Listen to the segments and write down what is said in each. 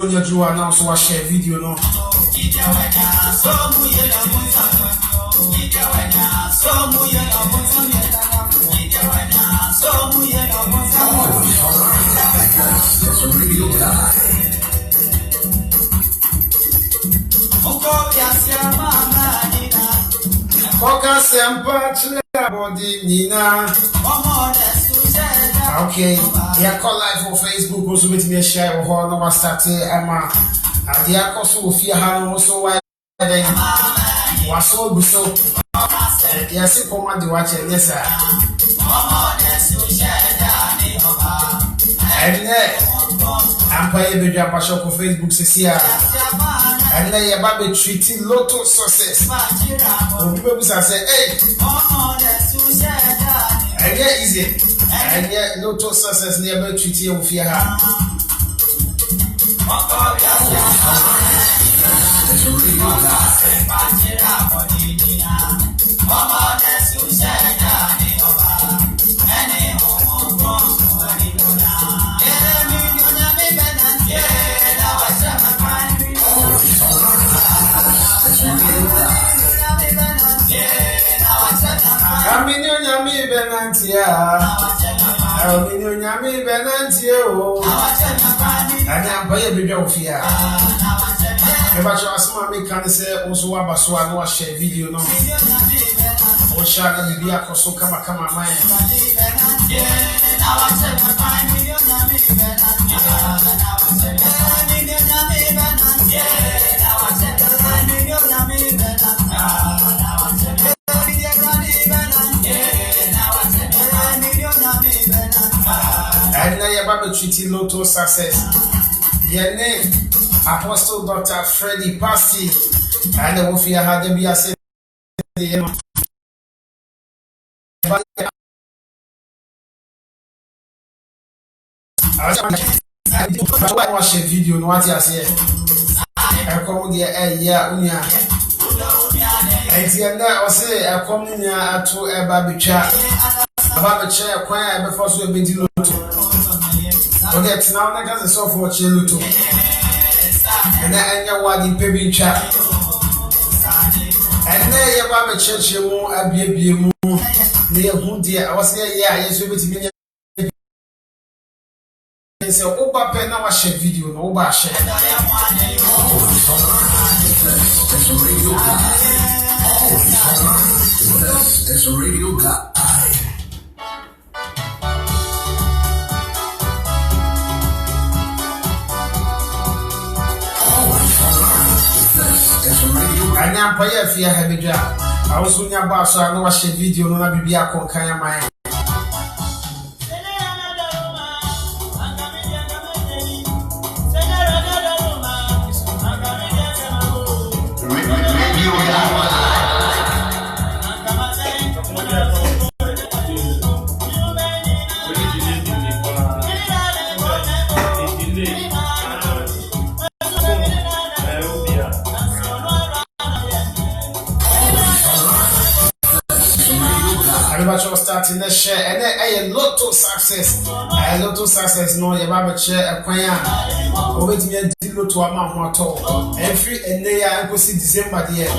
you drew and so I share video no. Koka sempa chile body nina. Okay, yeah, call live for Facebook. Also, with me share or no one started. Emma, the also fear how also why then was so. Yes, it come and watch it. Yes, sir. And I'm paying the job for Facebook. Sia, and then you're about treating Lotto success. People say, hey, and yeah, easy. And yet, Lotto success never treat you with your hand. Nyami benantie o anya boye bidwo fia me ba cho asma me kan se onso wa baso a no share video no o share na bibia akoso kama mai and I about treating Lotto success. Your name, Apostle Dr. Freddie Pasti, and the Wofia had to be a said. I watch a video, what you say. I come here, yeah, Unia. I say, I come here to a baby chat. About the chair, quiet before so be Lotto. Okay, now I got the software Chiluto. And I know what the baby chat. And then you have a church, you won't have a move near who dear. I was there, yeah, yes, you will be. Say, oh, Papa, now I share video, no bash. That's a radio guy. I am pay fear heavy job. I was on your boss, so I know watch a video, no be a concan mine. Starting the share and then a Lotto success. A Lotto success, no, you have a share a choir. Always me a deal to a man who told every and they are going to see December the year.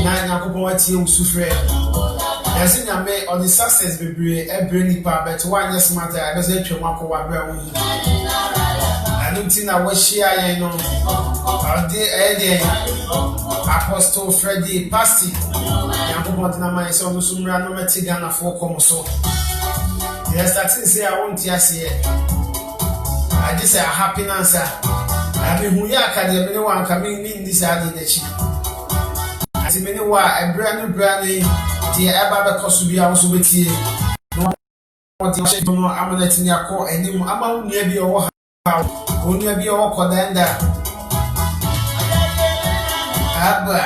Nine Akopawati Sufre. As in a may on the success be a brainy part, but 1 year smarter, I was a Chomako. I don't think I was share, you know. Apostle Freddie Pasti. Na my son Sumra no metigana for Comoso. Yes, that's it. Say I won't yes here. I just say a happy answer. I mean, who ya can the one coming in this identity. As a many were a brand new the Abba Cosubia also with you. No one to know Amanet in your core and you among near your house. Only be your codenda. Abba.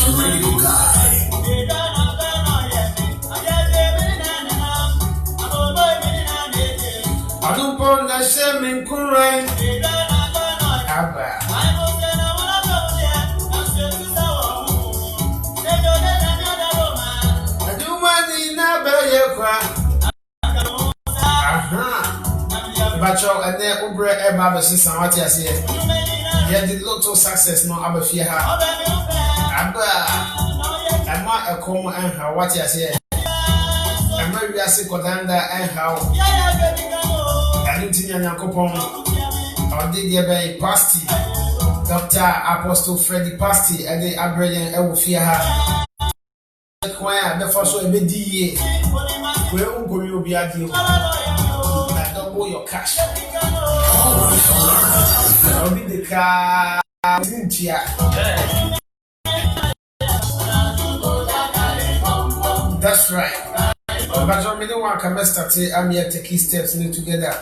Radio guy. I don't want to say me crying. Abba. I do want to know about your cry. Bacho and then Ubre Eba Sisan what you say. Yeah, the Lotto success no Abafia. I'm a common and how what you say. I'm very sick of and how I didn't think I or did you be pasty? Dr. Apostle Freddy Pasty and the Abraham Ewufia. Choir the first one be DA. Where uncle you be at you? Double your cash. I'll be the car. That's right. But I mean, one can start. I'm here taking steps together.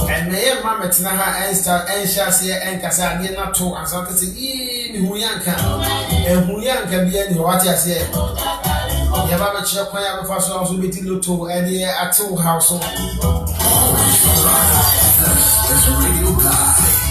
And my mamma Tinaha and start and shall say and Casa did not talk as I say, who young can and who young can be any what I say. Yabama Chap, I have a first also be to and the at two household. That's a radio guy.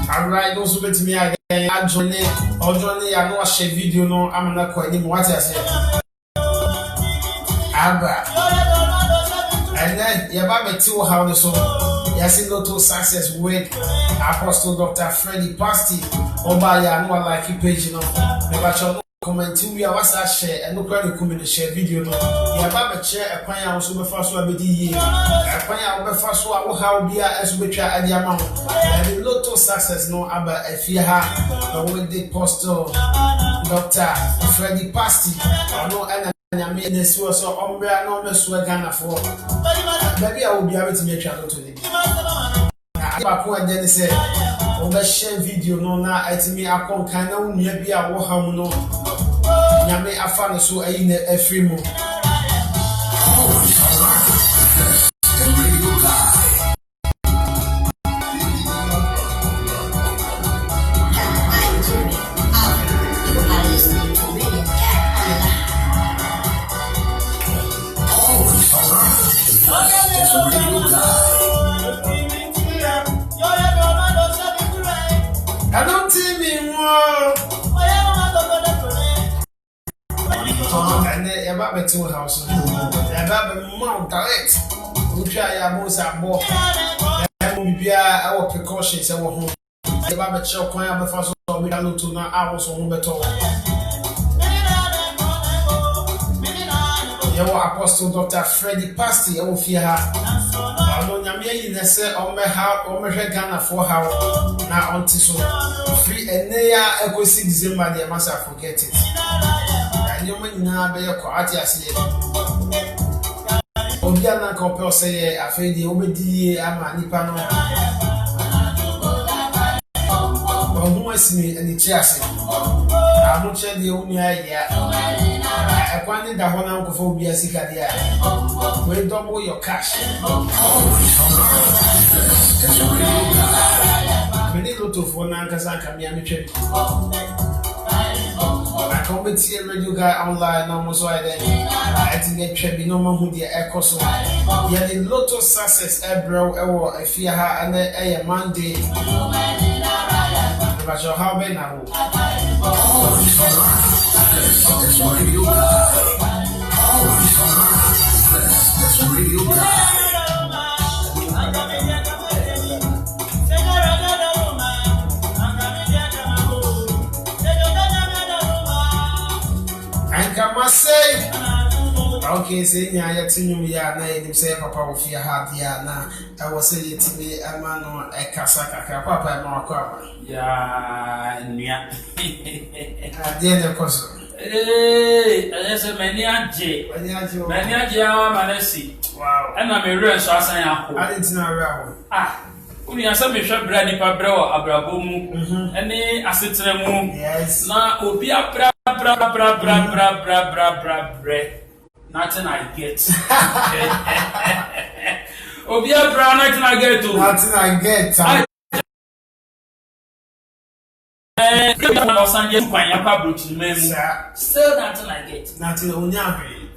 Alright, those who bet me again, I join I know I share video no, I'm not quite what I say. And then you have a two how the so yes, Lotto success with Apostle Dr. Freddy Pasty or by ya no like page no. Never commenting we are what's I share and no credit comment share video no. You have a chair a pine also before so a bit ye. A pine before so I will how be as we try at the amount. And the Lotto success no about if you have with the Apostle Dr. Freddy Pasty or no and I mean, this was so umbrella no Ghana for. Maybe I will be able to make a to them. I point then say, on the share video, no, now I tell me I can't kind of maybe I will have no. Yame, I found so in a free moon. I don't see me more. And then about my two houses, about the mount direct. We try our most at more. That will be our precautions. Our home. About the choke, I have a first one. We don't to now hours on better. Your Apostle Dr. Freddy Pasty, I will fear her. I don't know me in say on my house, on my Ghana for how now on so free and they are a citizen by the must forget it. And you may now be a Croatia. Obiana compel say, I feel the Obedi, I'm a Nipano. Who is me and the chassis? I'm not sure the only idea. I wanted the Honor for be a sicadia. We double your cash. We need to phone Nankasan Kamiami. I come with here radio guy online almost why then. I think it should be no more who the echo so. Yeah, the Lotto success, Ebro, I fear her and a Monday. But your how many now? That's radio guy. That's radio guy. I say, okay, say, I tell you, ya, na, say, Papa, if you have ya, na, I was saying to me, a man or a casaka, Papa, and more. Yeah, dear, of course. Eh, there's a many J. Many Manesi. Wow. And I'm a real Sassan. I didn't know. Ah, we are some bishop Brady Pabro, Abrabomu, and the Asitremu. Yes. Now, Obia. Nothing I get. Obia bra, nothing I get to. Nothing I get. Still nothing I get. Nothing onyabe.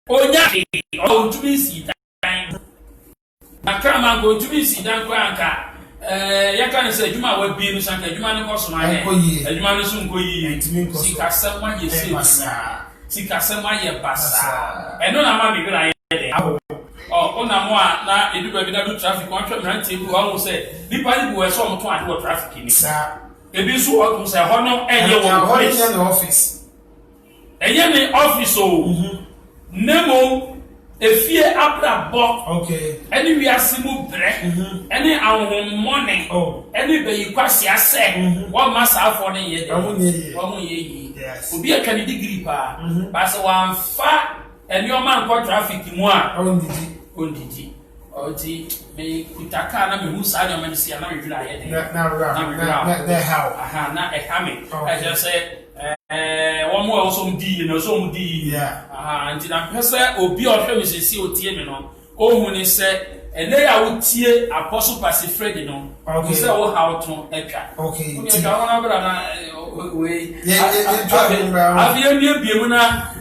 Onyabe. Oh, to be see time. Nakama go to be see dan kwanka. Ya kan say juma we bi no sanka juma no koso na he. Juma no so nko yi. Sika sama ye se basa. Sika sama ye basa. Eno na ma bi bra ye de. Oh, ona mo a na edu ba bi na do traffic on twa mrante bu wa mo say nipa ni bu we so mo to ade wo traffic ni. Sa. Ebi so o to say ho no enye wo office. Enye ni office o. Nemo efie abrabo. Okay. Any we asimu bre. Any ahun money. Oh. Any be yikwasi ase. One massa afọ ne ye de. Omo ye. Yes. Obi a kan degree pa. Ba se wan fa eni o man ko traffic mu a. Ondidi. Oti me kutaka na me hu sa de man sia na me dwira ye de. Na how. Aha na e ha me. I just say one more also di no so di. Yeah. Nti na pese obi o hwe me sesi otie me no. Ohun ni se ene ya wotie Apostle Pastor Fred no. Okay. Say wo how to etwa. Okay. Ti ka wona bra na we. Yeah. Avie mi ebiemu na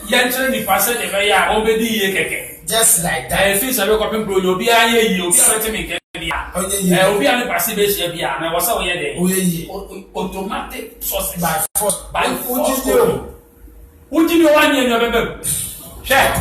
ye ntere ni pase de be ya o be di ye keke. Just like that. Fi sabe ko pem bro obi aye yi obi fete me ke bia. Obi ani pase be hia bia na wo say wo ye de. O ye yi. Automatic sources. By force. Ujini wanye ni obebe. Check.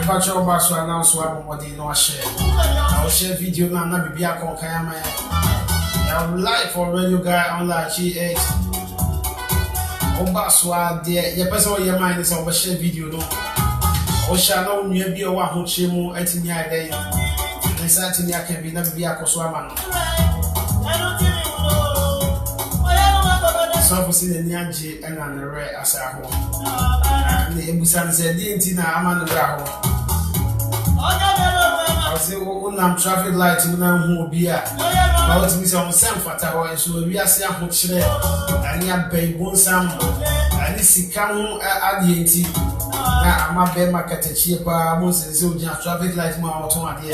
Pacho Basso announce what no share. I will share video now, not be a concayama. I will live for radio guy on like G8. Ombaswa, dear, your person, your mind is over share video. No, or shall know you be a one who chimu at in your day. And certainly I can be never be a coswaman. So for seeing the Yanji and on the red as a home. The Ebusan said, Dintina, I'm on the ground. say unam traffic light unam hu obi a ba what me say on sem fata ho so wi ase aho kire ani abai bonsam ani sika hu ade enti na ama be market chie pa mo se ogia traffic light ma oton ade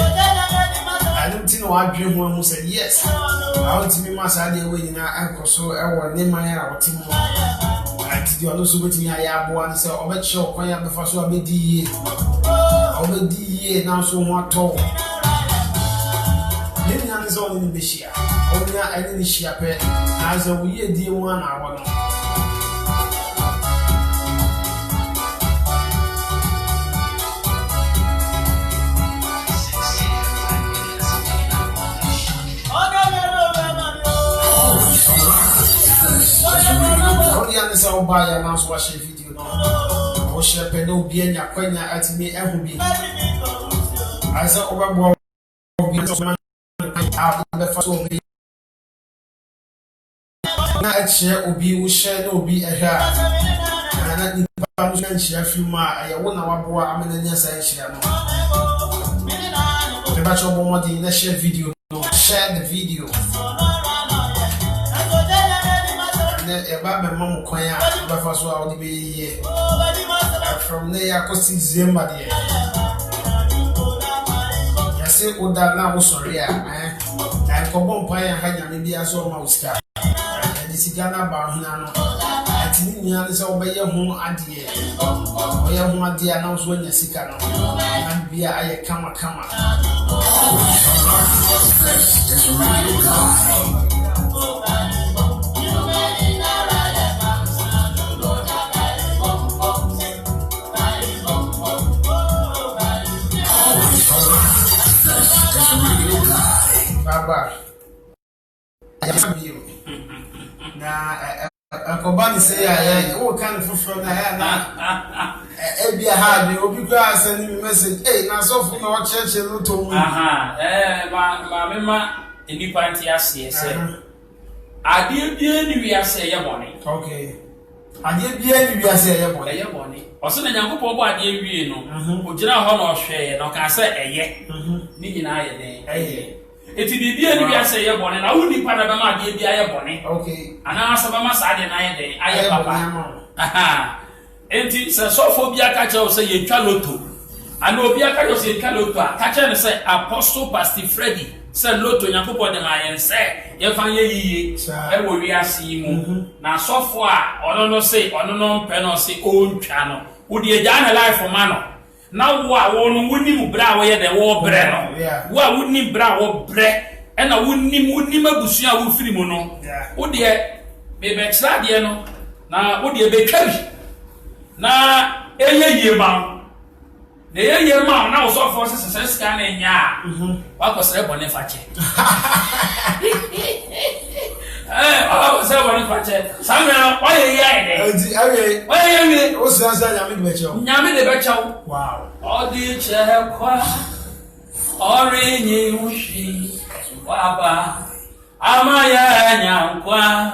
I don't think no adwe ho mu say yes I want me ma sa ade we nyina ankoso e wo ne man a wotim ati di ono so betimi aya abo an say obeche okwan ya befa so abedi ye obedi ye na so ho ato ni nyane zo ni beshia onya ani ni shia pe as a we die one na wo no so buy a mouse wash video no share pe no bi anya kwanya atimi ehu bi I say over bi so man out the first bi na share obi wo share no bi ehwa na ni pa no share film a ye wo na waboa amenanya sa share no the batch of more the share video no share the video eba me mom kwan a befa so a odi be ye from there akosi December there ya say oda na wo sori a na ko bom pan ya hanya me bia so ma usika e sika na ba hu na no atini nya ne se obeye hu ade oye hu ade na so nya sika no na bia aye kama Baba na akobani say ya o kan fufro na ya na e bia ha bi obi kwa send me message na so fu na o church no to mu ma enipa nti ase ese ade bia ni wi ase ye bone okay ade bia ni wi ase ye bone o se na nyankopon bo ade wi no o gina ho na o hwe no ka se eye ni nyina ye den eye eti bibia ni bia se ye bone na wo nipa na be ma ade bia ye bone okay ana asaba ma sa ade na ye den aye papa enti se sofo bia ka che o se ye twa loto ana obi aka yo se ye twa loto a ka che ne se Apostle Pastor Freddy se loto nyankopon de ma ye se ye fan ye yiye e wo wi ase mu na sofo a ono no se ono no mpe no se o ntwa no wo de ja na life ma no na wo a wo no wonim bra wo ye de wo bre no wo a wonim bra wo bre e na wonim abusu a wo firi mu no wo de be tra de no na wo de be twa bi na eye yema na eye yema na wo so for se scan na nya wa ko sere bone fache wa se bone fache samia wa ye ya ide wa ye o sansa nyame de becho wow odi che kwa ori nyi ushi baba amaya nyankwa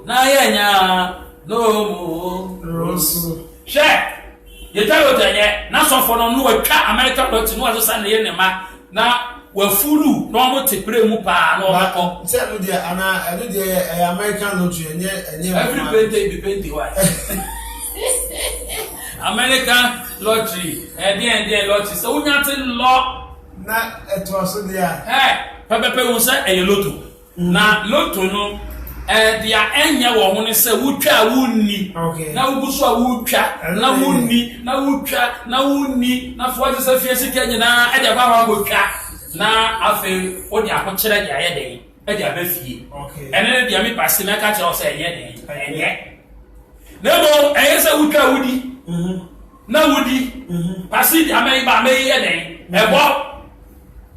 na yenya no rosu she ye tell otenye na so for no atwa American lot no aso san ye ne ma na wa fulu no mo tepre mu pa no bako say no dia ana eno dia American lot enye every birthday be 21 American lottery and lottery so unya tin law na eto so dia pepepe wo say e loto na loto no dia enye wo ho ne say wutwa wunni na wubuso a wutwa na wunni na wutwa na wunni na fo je say fie sika nyina e de ba ho agotwa na afi o di akokere dia ye den e di abafie ene dia mi passe na ka che o say ye den enye nebo e say wutwa wudi na wudi passe dia mai ba mai ye den e bo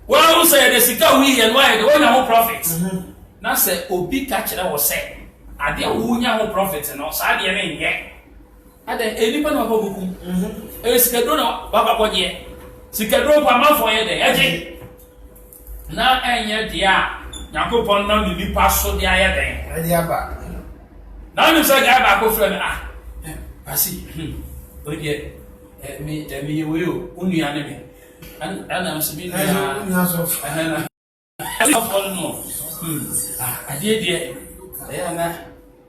wo say the sika wi ye no ye the one na profit na se obi ka kire wo se ade wo nya ho profit no sa ade ne nye ade enipa na ba boku sikadro na ba ba bodie sikadro pa ma fo ye de eje na enye dia yakopon na ni pa so dia ye de ade aba na ni se ga ba ko fre me pasi odie mi ye wo unu ya ne me and I'm saying, I did it.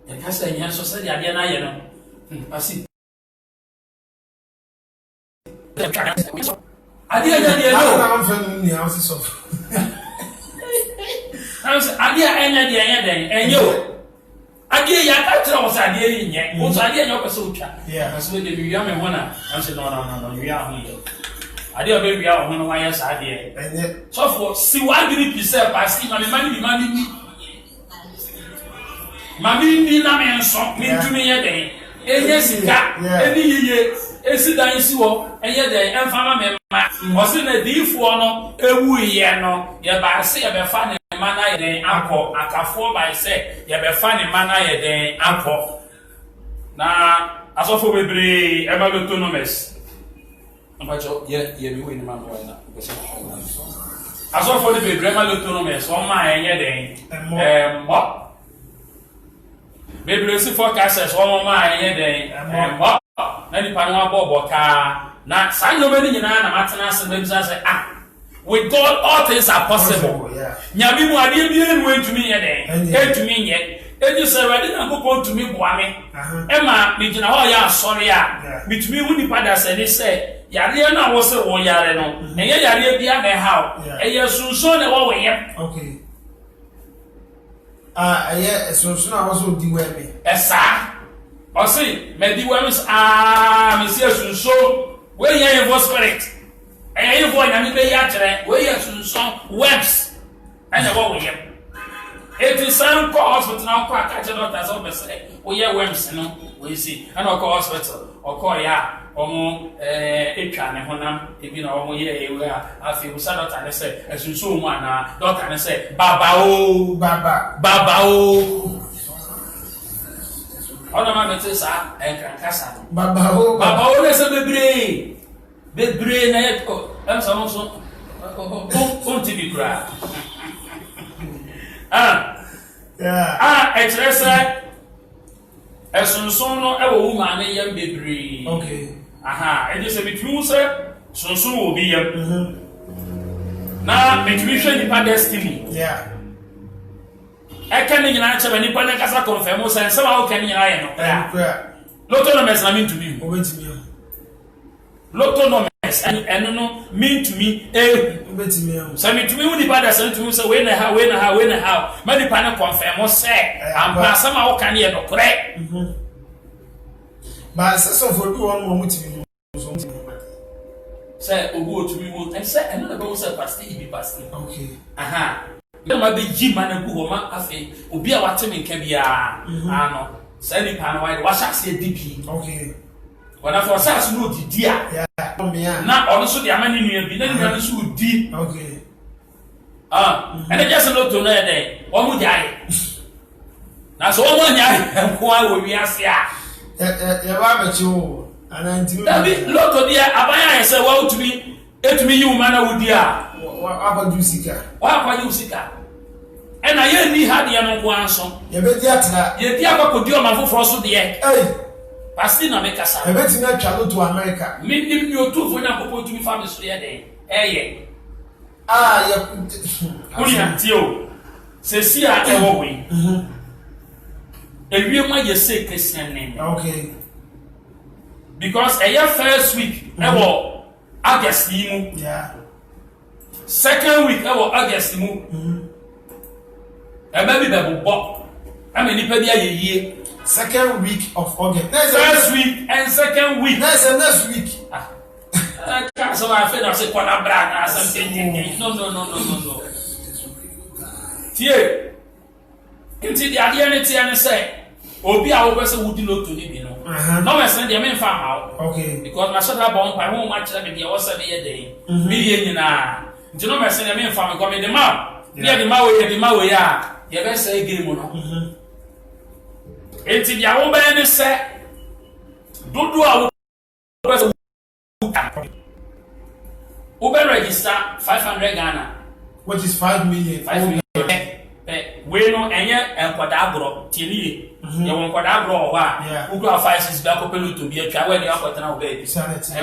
And has a young society, I know. I see. I didn't know. And you. Idea ya was idea in yet. What's idea no pursuit? Yeah, that's what the young one. I said, no, you are here. Idea baby out when I asked idea. And yet, so for see why did it yourself? I see my money. Mammy, Nami, so mean to me a day. And yes, any year, a sit down, see what, and yet they and family was in a deep one, a wee yano, yeah, but I say a funny manner day, uncle, I can fall by say, yeah, be funny manner day, uncle. Now, as of we be about autonomous. Yeah, we win my boy now. As of for the baby, autonomous, on my day, what? Baby, see forecasters all my day, and what? Any panama bob na sign nobody in an amateur and say, with God, all things are possible. Yabimu, I didn't wait to me a day, came to me yet. And you say, I didn't go to me, Boami. Emma, me, oh, sorry, with me, when the father said, they say, Yariana was a war, Yareno, and yet Yaria be how, and you're soon away. Okay. Yes, so soon I was with the way. Yes, sir. Or see, maybe worms Monsieur so where you was spirit. And you boy, and you yet, where you some webs and the war with it is some hospital now, quite catch a lot as always say, we are worms, we see, and our hospital or call ya or more a can and honor, if you know, where I feel sad and I say, as you so one, daughter and say, Baba, oh. Ọ̀nà máa bẹ̀ tí sá ẹ̀ka kásá. Bàbá o lè ṣe bèbèrè náà yẹ kọ́ ẹ̀ sọ wọn sọ ó ti bì kura. Ẹ̀kyerẹ́ sẹ́ ẹ̀sùnsùn no ẹ̀wọ̀ wù màá ní yẹn bèbèrè. Ẹ̀dí sẹ́ bìtúmù sẹ́ sùnsùn wò bí yẹn. Na bìtúmù hwẹ́ nípa destiny. I can't even answer any panic as I confirm, and somehow can I Lotonomous, I mean to me. Lotonomous, and no mean to me, send me to me with the bad sent to me, so when how, many panic confirm or say, and somehow can you not correct. But so for one moment, say, go to me, and say, another boss of pasty be pasty. Okay. Ma be jima na gu homa afi obi a wate me nka bia ano say ni pa na why wa shakse dipi okay wana for sas no didi a na ono so de amani nua bi na nua so di okay and just no to na dey wo mu jai na so wo nya ko a wo wi ase a ya ba ba chi wo ana ntimi bi loto dia abaya say wa utumi etumi yi uma na wudi a abaju sika wa abaju sika and I ain't need had the answer. You bet yet, you dear could do my for so the egg. Pastina make us a bet not travel to America. Mean you two for now to be found this day. You say, I way. A real my you say Christian name. Okay. Because a year first week, I will August. Yeah. Second week, I will August. Baby Bob. I mean, year. Second week of August. First week and second week. Next week. So I feel I say Quanabra something. No. Tie. Into the identity and say, Obi, our person would not to live, you know. No, I send the main farm out. Okay. Because my son about my home much like the was a day. Million. Do not send the main farm coming the mouth. Yeah, the Maui, yeah. You better say game on. It's in your own band, sir. Don't do our Uber register 500 Ghana. What is 5 million? 5 million. Wait, we no enye enkwada agro tinie ye won kwada agro ho a uku afa sis ba ko pelu to bi atwa we ni akwatena wo baby e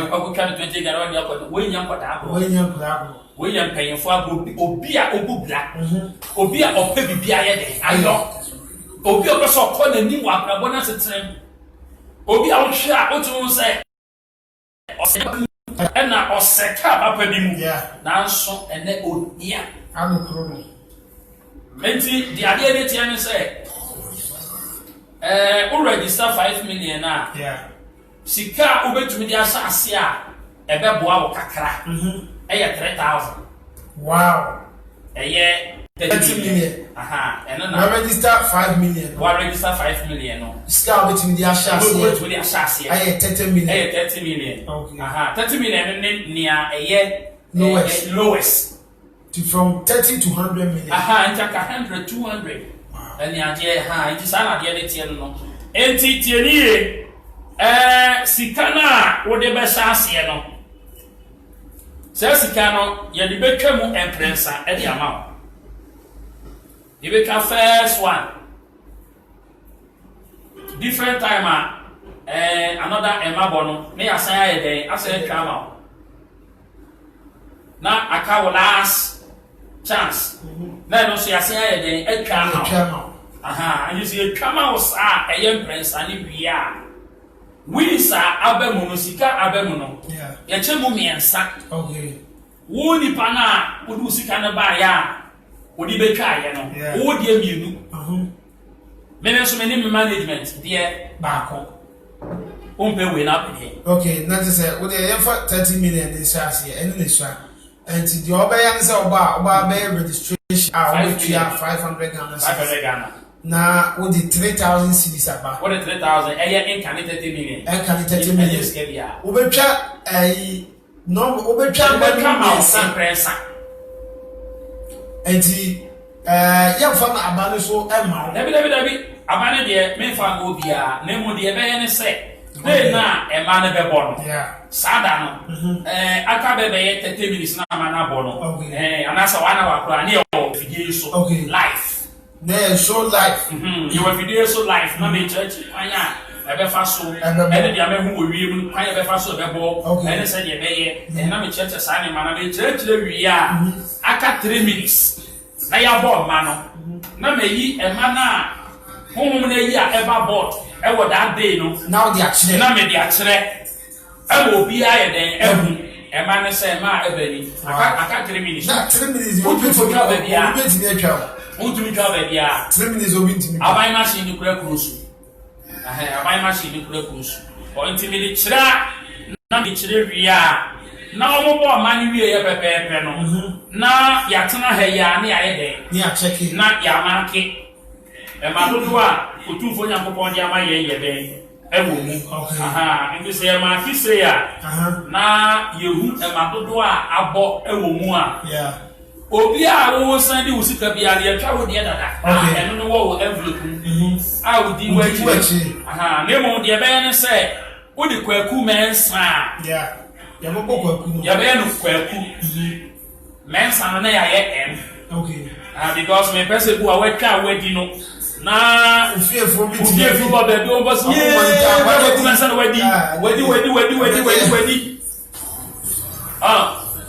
ko twa 20 gara we ni akwatena we nya kwada agro we nya mpanyefo agro obi a obubla obi a opa bibia ye de ayo obi a so ko na ni wa krabo na setere obi a wo hwe a otu se ena oseka papa bi mu nanso ene onia amukro no enti di ade ne tie ne se o register 5 million na sika obetumi di asase a ebeboa wo kakra eye 3000 wow eye 30 million eno na register 5 million wa register 5 million no sika obetumi di asase eye 30 million eye 30 million okay 30 million ne nia eye lowest from 30 to 100 million ntaka 100 200 ani ade nti sana ade ne tie no enti tie nie sika na wo de be sase no se sika no ye de betwa mu emprensa e de ama ye be ka first one different time another emabo no me asan aye den asan twa ma na aka last chance na no so asan aye den e twa ma and you kama was prensa ni bia winsa abemu no sika abemu no ya chemu miensa okay wo ni pana wo du sika na ba ya wo di betwa ye no wo di amienu me so me ni management die ba ko umpe we na pe okay na say wo dey for 30 million in shares here any sha and the obeya nse oba be registration we 500 Ghana na wo di 3000 cedis aba wo di 3000 eye income 30 million yes get wo betwa no wo betwa ma prensa enti ya fa na aba no so ma dabi aba ne de me fa go bia na mu de be ne se na ema ne be bo no sada no aka be be 30 minutes na ama na bo no anasa wana wa kura ne o fidie so life they show life you will video so life na me church anya ebe fa so ene dia me hu owie mu anya ebe fa so ebe bo ene se dia be ye na me church sa ne ma na me church le wi a aka 3 minutes na ya bo ma no na me yi e ma na honhom na yi a eba board e wo that day no now they actually na me dia kire e wo bi aye den ehu e ma ne se ma ebe ni aka 3 minutes na 3 minutes you be for ka be ya be ti twa utumi twa be ya 3 minutes obi ntimi abai machine ni kura kurusu abai machine ni kura kurusu o ntimi di kire na di kire wia na omo bo ma ni wie ye pepepe no na ya tena ha ya ne aye den ni a check na ya marke e ma dodo a otufo nyankopon dia ma ye den e wo mu nti se ma fi se ya na yehu e ma dodo a abo e wo mu a obi a wo san di usika bia de atwa wo de dada eno no wo envelope a wo di wachi ne mo de be ne se wo di kwaku mensa ya mo kwaku no ya be no kwaku mensa no na ya ye okay because me person who awetwa wedi no na ufiefo bi ti ufiefo ba be do boss ye kwaku mensa no wedi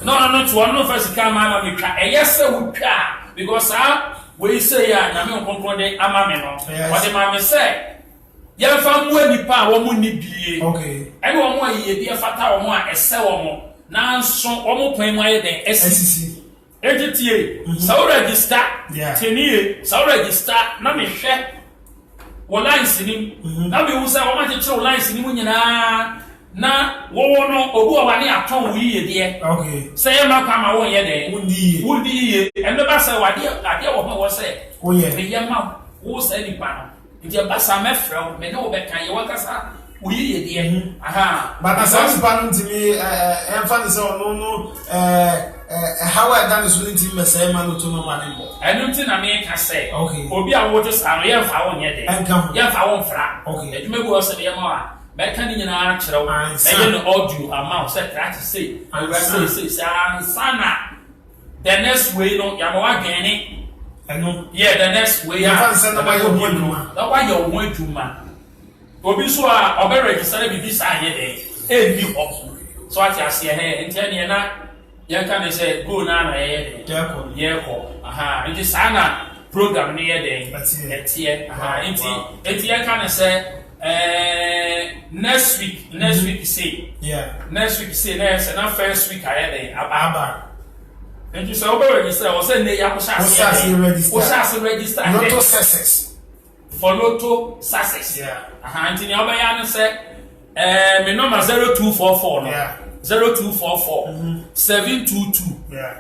no to one first come mama me twa eyese wo twa because we say ya na me nkonkron de ama me no what the mama say ya fa mu anipa wo mu ni bie okay ene wo mu aye bie fata wo mu a ese wo mu na nso wo mu kwan mu aye den esisi ejitie so register tenie so register na me hwe wo lines ni na me wu say wo ma che lines ni mu nyina na wo no obu wa ni aton wo yiye de okay say ma kwa ma wo ye de wudi ye endo ba say wade ade wo ho wo say wo ye me ye ma wo say ni pa no nti ba sa me frɛ me ne wo be kan ye wo kasa wo yiye de but as pa no ntimi emfa say no how I done so ntimi me say ma no to no ma ne bo eno nti na me ka say okay obi a wo to sa no ye fa wo nye de ye fa wo mfra okay edwuma bi wo say ye ma Meka ni nyina kyerɛw meye no audio amount say try to say say sana the next way no ya ma wa gene Yeah, the next way. That's why you're going to man. Obi so a obe register be this anye dey e ni so ati ase he enti na ye kan say go na ye dey aha enti sana program ni ye dey etie aha enti ye kan say next week say next week say na first week aye dey aba enti so obe register o say ne ya ko sha register Lotto success for Lotto success. Anti ni obaya no say me number 0244 no 0244 722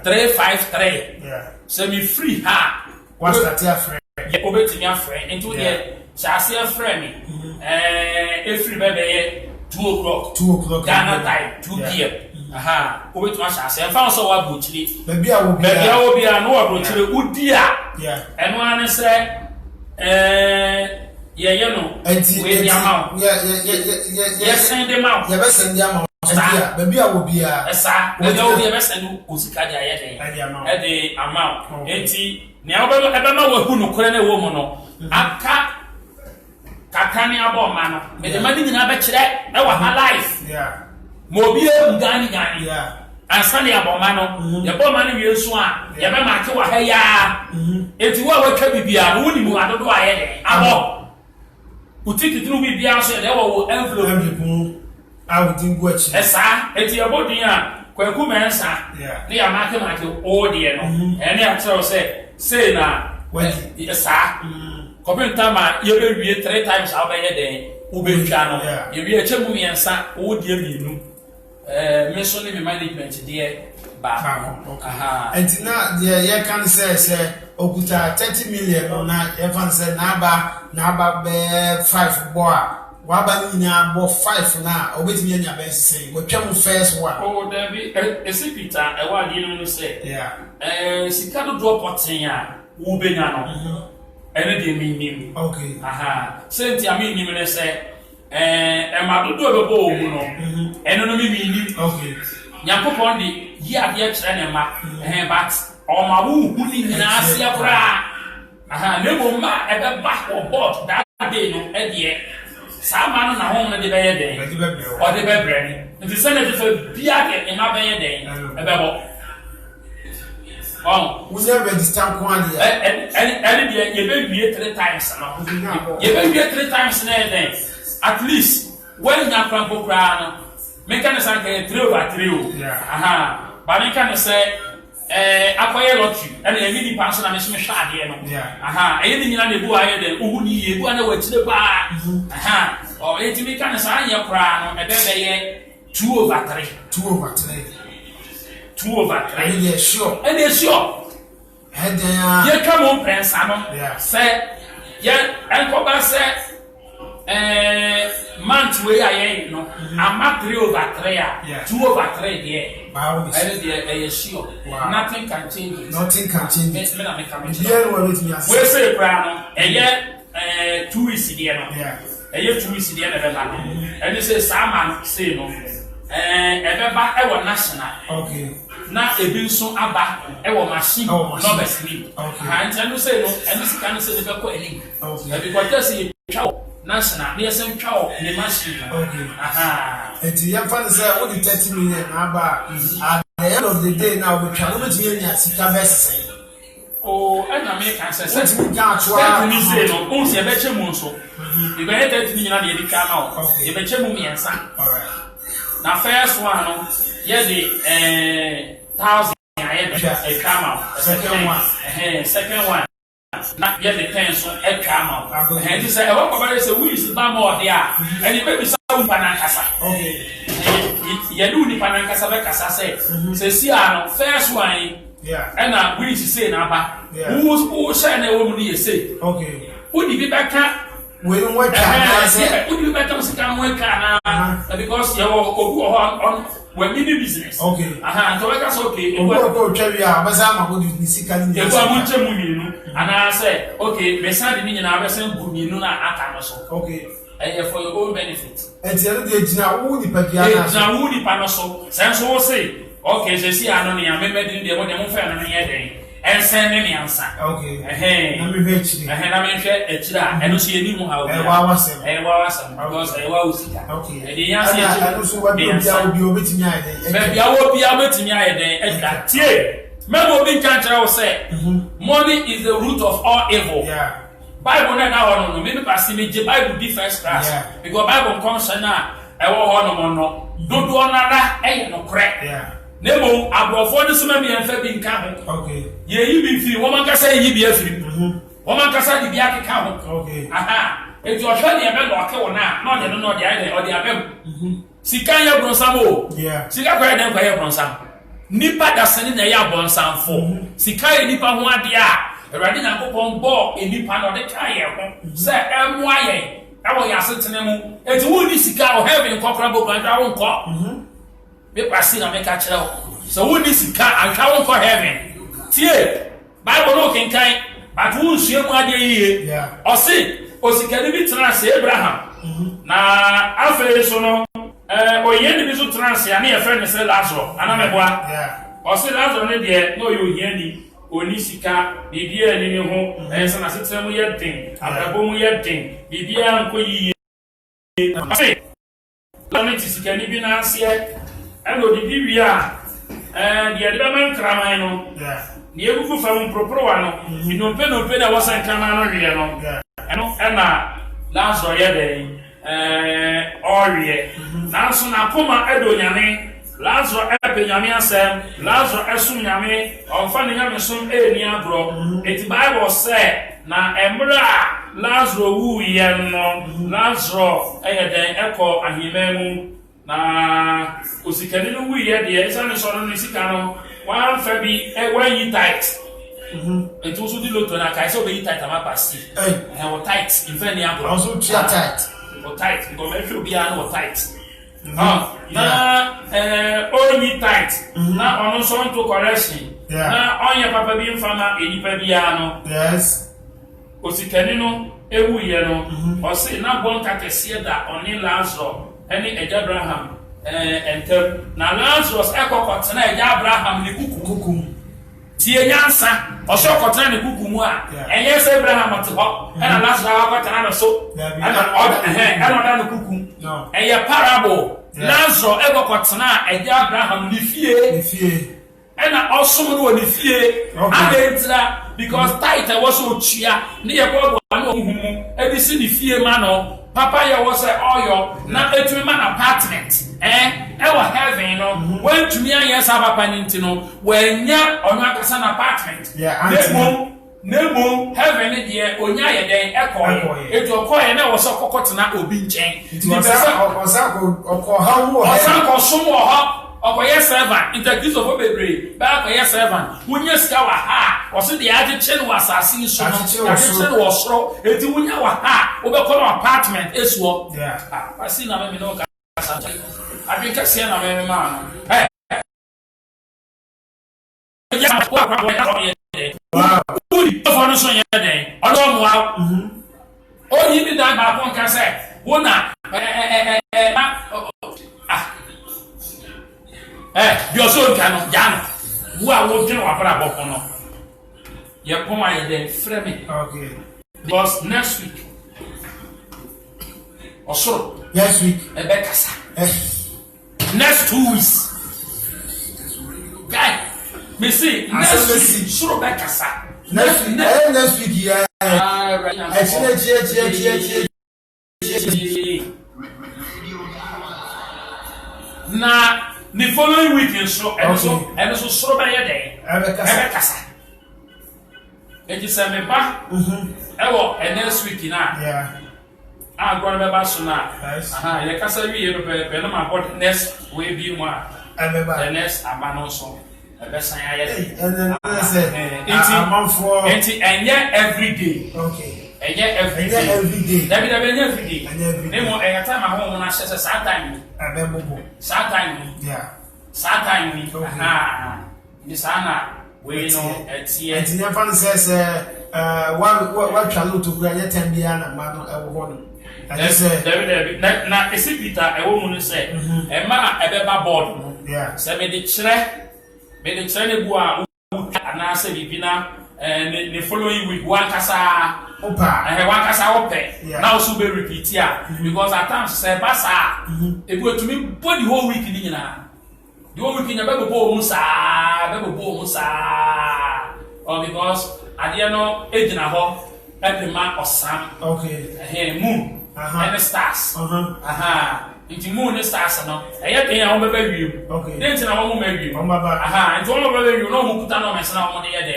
353 say me free ha what's that your friend obetimi afre into the chase afre me free bebe 2 o'clock Ghana time 2 p.m. Obetimi chase fa so wa brochiri baby a wo bia no wa brochiri udi a eno an say yeah, no. We the amount. Yeah, send them out. Yeah, send them out. Baby, I will be a sir. We will be a send Usika the amount. Enti, now, Ebama will who no woman. Aka Kakani abo man. But the money in a betch that was her life. Yeah. Mobile Gani. Yeah. And Sunday abomano, the bomani will swan, Yamama to a heya. If you were to be a woody who I don't do I abo. Who take it through me the answer, there will envelope. I would think what you say, it's your body. Quacuman, they are mathematical audio, and they are say now, well, yes, sir. Comment time, you will be 3 times out by a day, Ube channel. You be a chemmy and son, oh dear me. Mentioning management there, and now the can say, Okuta 30 million or not, Evan said, Naba bear 5 boy. Wabaninya bought 5 now, or waiting in your best say, what come first one? Oh, there be a secret, a while you say, Sicado drop what's in ya, Ubinano, and it mean, okay, sent I mean, you say. And my do a bow, and no meaning, okay. Yakupon the yet anima, but all my woo, who in Asia bra. Never ma ever back or bought that day, no, and yet. Some man on a home the bay day, or the baby. If you send it to be in my bay day, a bubble. Oh, we never understand quantity, and you may be 3 times. You may be 3 times in a day. At least when you are from Pokrano, make an example 3 over 3. But you can say, acquire lottery, and a mini person and a smash anything in the boy, who need you and to the bar. Or 80 can assign your crown, and then 2 over 3. 2 over 3. 2 over 3. Yes, sure. And yes, sure. And you come on, Prince Salmon. Say, yeah, and Papa said. Month where I no, I'm not 3 over 3, 2 over 3 there. Wow, sure. Nothing can change it. Nothing can change it. We say, Brown, a year 2 is the end. A year 2 is the end of the land. And you say, Saman say no. Ever our national. Okay. Now a bill so about our machine, not a sleep. Okay. And you say no, and this can say the Coelho. Okay. Because just national, there's some cow in the machine. Okay. And the young father said, only 30 million. At the end of the day, now we can only hear Sika Vest. Oh, and I make answer. Let me say, no, only a better monso. You better tell me how you come out. You better move me and son. All right. Now, first one, yeah, the 1,000 I come out. Second one. Not yet the pencil and come out. And you say, oh, but it's a wheel, more there. And you maybe some Panancasa. Okay. You do the Panancasa, say, see, first one. Yeah. And I will say, Naba. Who shall a woman you say? Okay. Would you be back? We don't work. Would you better come work because you're on when we do business. Okay. So that's okay. And I say, okay, we send the million hours and Bumina at okay. For your own benefit. And the other day, Jawudi Panaso, Sanso say, okay, they see, I don't know, I'm in the one family. and send me answer. Okay. Na me hwe echira eno so yeni mu ha because e wa usika. Okay. E dey answer eno so what obi obetimi ayeden. Be bia wo bia obetimi ayeden eda tie. Memo bin kan tell say money is the root of all evil. Yeah. Bible na no me pass me je Bible be first class because Bible comes na e wo ho no dodo nara e no correct. Yeah. Nemo abrofo de suma mi enfa bi nka ho. Okay. Ye yi bi fi wo man kasa yi bi afiri. Wo man kasa di bi akeka ho. Okay. Aha. Etu ohwa ne ebe lo ake wo na no de no de ai de abem. Sika ya bronsam o. Yeah. Sika kwa de kwa ya bronsam. Nipa da sene na ya bronsam fo. Sika ye nipa ho ade a Eradi na kopon bo enipa no de ka ye ho. Se emu aye. Awo ya setene mu. Etu wo ni sika o heaven kokra bo kan da wo nko. Me pasi na me ka kire wo. So wo ni sika anka wo ko heaven. Tie. Bible no ken kan. But wo nsue mu ade yiye. Yeah. Osika ni bi trans Abraham. Na afa so no oye ni bi so trans ya na ye friend se Lazarus. Ana me boa. Yeah. Osi Lazarus ne de no yo hia ni. Oni sika bibia ni ho ensa na setere mu ye den ababo mu ye den bibia nko yiye ase lani sika ni bi na ase eno di bibia de de man kraman no ni egufu fam propro wa no ino pe na wasan kraman no hwe no eno na Lazarus ye den oriye na so na koma edo nyame Lazarus epe nyame asem Lazarus esum nyame onfa ne nyame som eni agro eti Bible say na emra Lazarus wu ye no Lazarus eyeden eko ahimemu na osikani no wu ye de esa ne so no sika no wan fa bi wan yi tight eti so di loto na kai so be yi tight ama pasi wo tight in fa ne agro also tight wo tight because me feel bia no tight na only tight na ono so to correction na onye papa bi mfama enipa bia no yes osikani no ewu ye no o se na bon kakese da oni Lazarus eni eja Abraham entem na Lazarus ekokotena eja Abraham ni kuku tie nyansa o so kotena ni kuku mu a enye se Abraham te ho na Lazarus akotena no so ana oda no kuku eye parable Lazarus ekokotena eja Abraham ni fie ena osom no ni fie adentra because tight was so chia ni ye bobo no humu ebisi ni fie ma no papa ye was oyo na etumi man apartment e wa heaven no when to me yes papa ninti no wenya onwa akasa na apartment nemo heaven die onya ye den ekoye etu okoye na wo so kokotena obi nchen ni pesa okọ ha wo osanko somo ha okoye servant interviews of obebre ba okoye servant wunya sika wa ha oso de age chen wa asasi so no age chen wo soro eti wunya wa ha obekọ no apartment esuo pasi na me no ka sanja abinka se na me ma no wow uri for no so ye den odo mo wa oyi bi dan ba kon ka se wona bi oso nka no jano wo a wo dwen wa para boko no ye poma ye den frame okay because next week osoro next week ebe kasa next 2 weeks guy me see next week soro be kasa next week yeah na the following week so and so soro be ye den ebe kasa eti se me ba ewo next week na agora be ba so na ye kasa wi ye be na ma body next we bi mu a the next abano so ebe san ya ye and then say enti enye every day enye every day dabi every day nemo eyata ma ho na hye sa time abembo sa time ni sana we no etie enti never says what chalo to go ya tambia na ma no ewo ho no David na esipita ewo mu no se e ma ebeba board no se me de kire ne bu a ana say bibina the following week one kasa ope now so be repeat here because at times say basa e go to me body whole week ni nyina the whole week nya be bo musa or because at the end no ejina ho every man osam moon and the stars It's moon and stars no e ya kan ya ho be wiu then na wo mo ma wiu nti wo be wiu no mo kuta no mesa na wo de ye de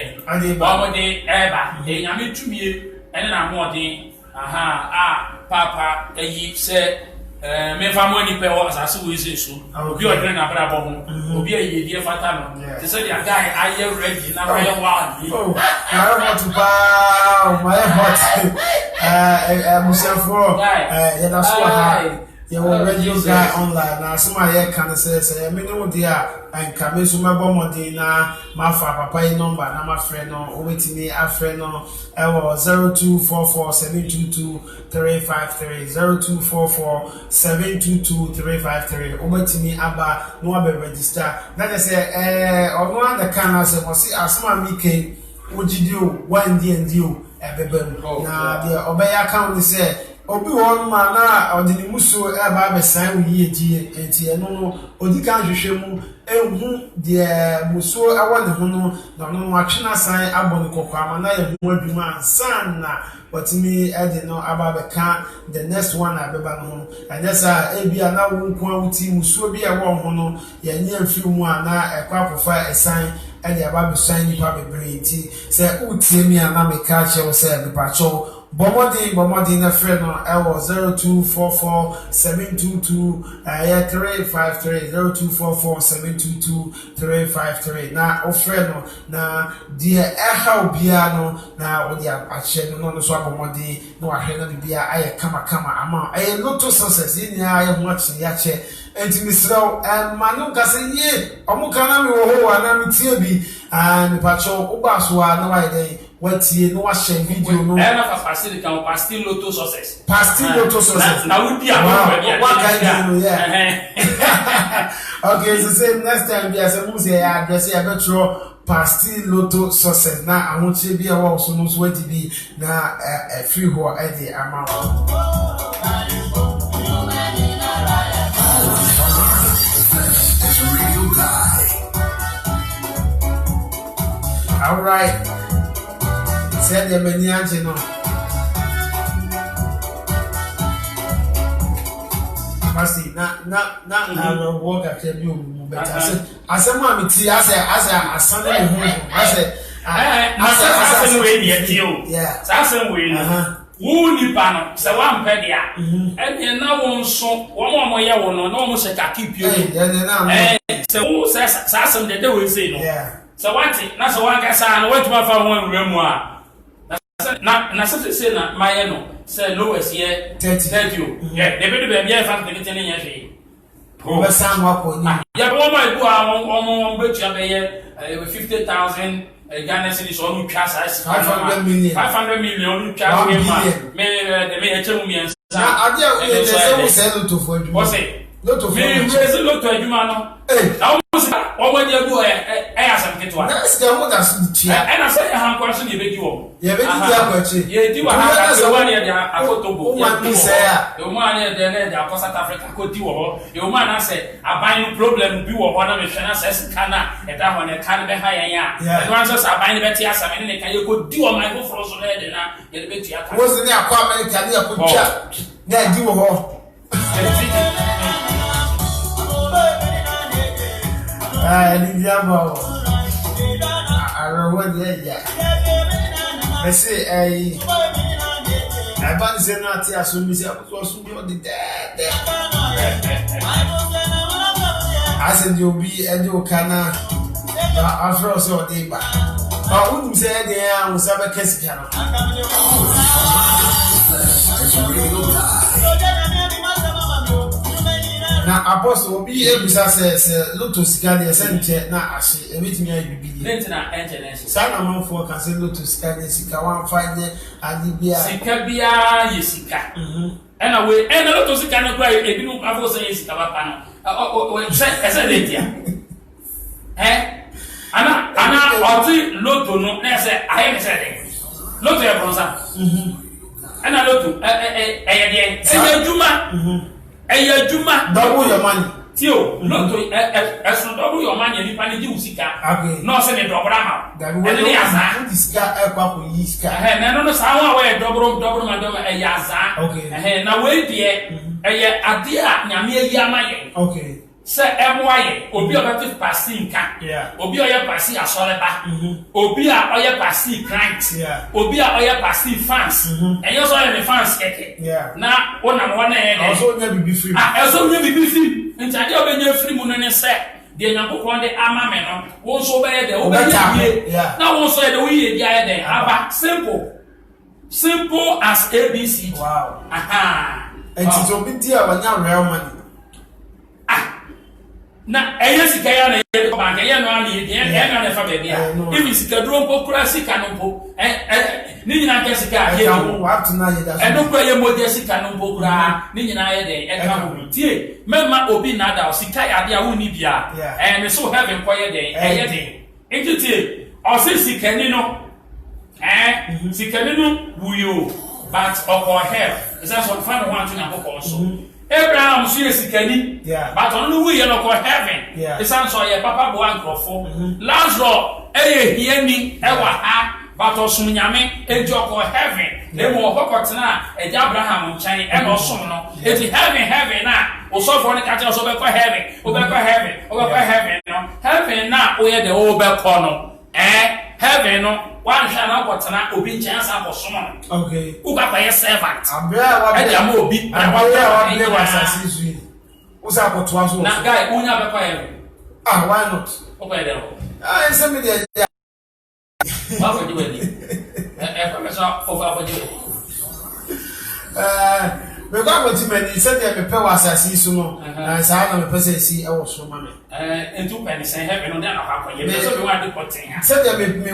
wo de eba e nya me tumie ene na ho de papa eyi se me famo ni pe wo asase wo ise so obi o dre na bra bo ho obi ayi die fata no te se dia guy aye ready na wa ni I want to buy my hot musafo ya da so ha ya wo radio guy online na asoma ye kan say me no dia anka me so mabo modi na ma fa papa yi number na ma friend no o betimi a friend no e wo 0244722353 0244722353 o betimi aba no aba register na dey say ono an kan na say mo si asoma mi ken ojidio one ndio ebebem na dey obeya kan ni say obi won ma na odini muso e ba be san wi eji enti eno no odi kan hwehwe mu ehu de muso awo ne ho no no atwena san abon kokwa ma na ye ho adwuma san na otimi edi no aba be kan the next one abeba no and sa ebia na wo nko awuti muso bi e wo ho no ye nya mfi mu ana ekwa pofa esan edi aba be san ni pa be breti se utie mi ana me ka che wo se be pa cho Bomodi na friend no ewo 0244722353 0244722353 na o friend no na dia eha obia no na odi ache no so bomodi no ahwe na bia aye kama ama aye loto success ni aye ho ache ya che enti misraw manu kase ye omuka na mi wo ho wa na mi tie bi and pacho ubaso na wa dey watie no wa share video no na pastil kan pastil loto success na we be what kind of okay so say next time be as a muse ya address ya betro pastil loto success na ahunche bi e wo so no so wadi bi na free ho e dey amount. All right. Said the many no. Masti na work at you but I said mommy tea I said Sunday home I said way near you yeah Sassen way who ni pano se wa mpedia e na won so wo mo ye wo no mo se ka keep you se wo Sassen the day we say no yeah so what na so one kasa na what ma fa won remu a na say na my no say lowest here 30 yeah they be be e fa ke tene nya hwe o be sam wa ko ni ya bo ma ibu a on be tia be ye 50,000 Ghana cedis on twa size 500 million on twa me me e chemu mi ensa na ade a we dey say to for adwuma what say loto for loto adwuma no na o mo dey go asam ketwa na se mo da so tia e na say han kwa so dey be di wo ye be di akwachi ye di wa ha ka wa ne dia akotobo ye ma say e o ma ne de dia South Africa ko di wo e o ma na say aban no problem bi wo ho na me hwe na say kana e da ho ne kan be ha yan ya e wan so aban ne be ti asam ne kan ye ko di wo ma ko fro so na de na ye be ti aka wo se ne akwa America ne akotwa na di wo ho ni diabo arawa de ya I say I ban say na ti aso mi say so so bi o de I said you be and you kana afro so de ba ba wonu say de ya wo sabe kesika no na apostle obi ebisa se loto sika de se nche na ahye ebetimi ayibidi lent na engineers sana manfo kan se loto sika de sika wan fanye adibia sika bia ye sika ena we ena loto sika no kwa ebinu afo se ye sika papa no o se ese letia ana ɔte loto no na ɛsɛ ayɛ ne sɛ de loto yɛ bronsa ɛna loto ɛyɛ deɛ ɛyɛ adwuma double your money tio loto ɛso double your money nipa ne di usika na ɔsɛ ne dɔbra ma ɛne ne yaza usika ɛkwa ko yi sika na no saa ho a wɔyɛ dɔbro ma dɔm ɛyɛ yaza na wei deɛ ɛyɛ ade a nyame ayi ama yɛ sɛ ɛmoa yɛ obi a ɔbɛte pasi nka obi a ɔyɛ pasi asɔreba obi a ɔyɛ pasi client obi a ɔyɛ pasi fans ɛyɛ sɛ ɔyɛ ne fans kɛkɛ na wonam hɔ na ɛyɛ dɛ ɛsɛ ɔnya bibi firi ɛsɛ ɔnya bibi firi nti adeɛ a ɔbɛnya firi mu no ne sɛ deɛ nyankopɔn de ama me no wo nso wobɛyɛ dɛ wobɛyɛ bie na wo nso yɛ dɛ woyɛ bi ayɛ dɛ aba simple as ABC ɛnti sɛ obi di a wanya real money na ɛyɛ sika ya na ɛyɛ ko bank ɛyɛ no ali ɛyɛ na fa baabi a even sika duro mpo kura sika no mpo ne nyina ka sika yɛ no ɛno kura yɛ model sika no mpo kura ne nyina yɛ de ɛka ho tie mɛma obi na da sika ya de a woni bia me so heaven kɔ yɛ de ɛyɛ de nti tie ɔse sika ni no sika ni no wuyo but ɔkɔ hell ɛsɛ so fa no ho anto nya kokɔ so Abraham so yesikani but on no we no ko heaven isan so ye papa bo ankrofo Lazarus hiani e wa ha but osun nyame ejo ko heaven e mo okokotena e Abraham nchan e no som no eti heaven na osofo ne ka che so be ko heaven no heaven na o ye de o be ko no heaven no one shall not what na obi chance for someone uka kwa servant am obi asasi usa ko to aso na guy unya be kwa heaven why not okay there say me there what for you wedi professor over for you me kwa ko ti mani say dey me pe wa asasi so no sa na me pe say si e wo so ma me entu pe ni say heaven no dey na kwa ye me so be wa dey potin ha say dey me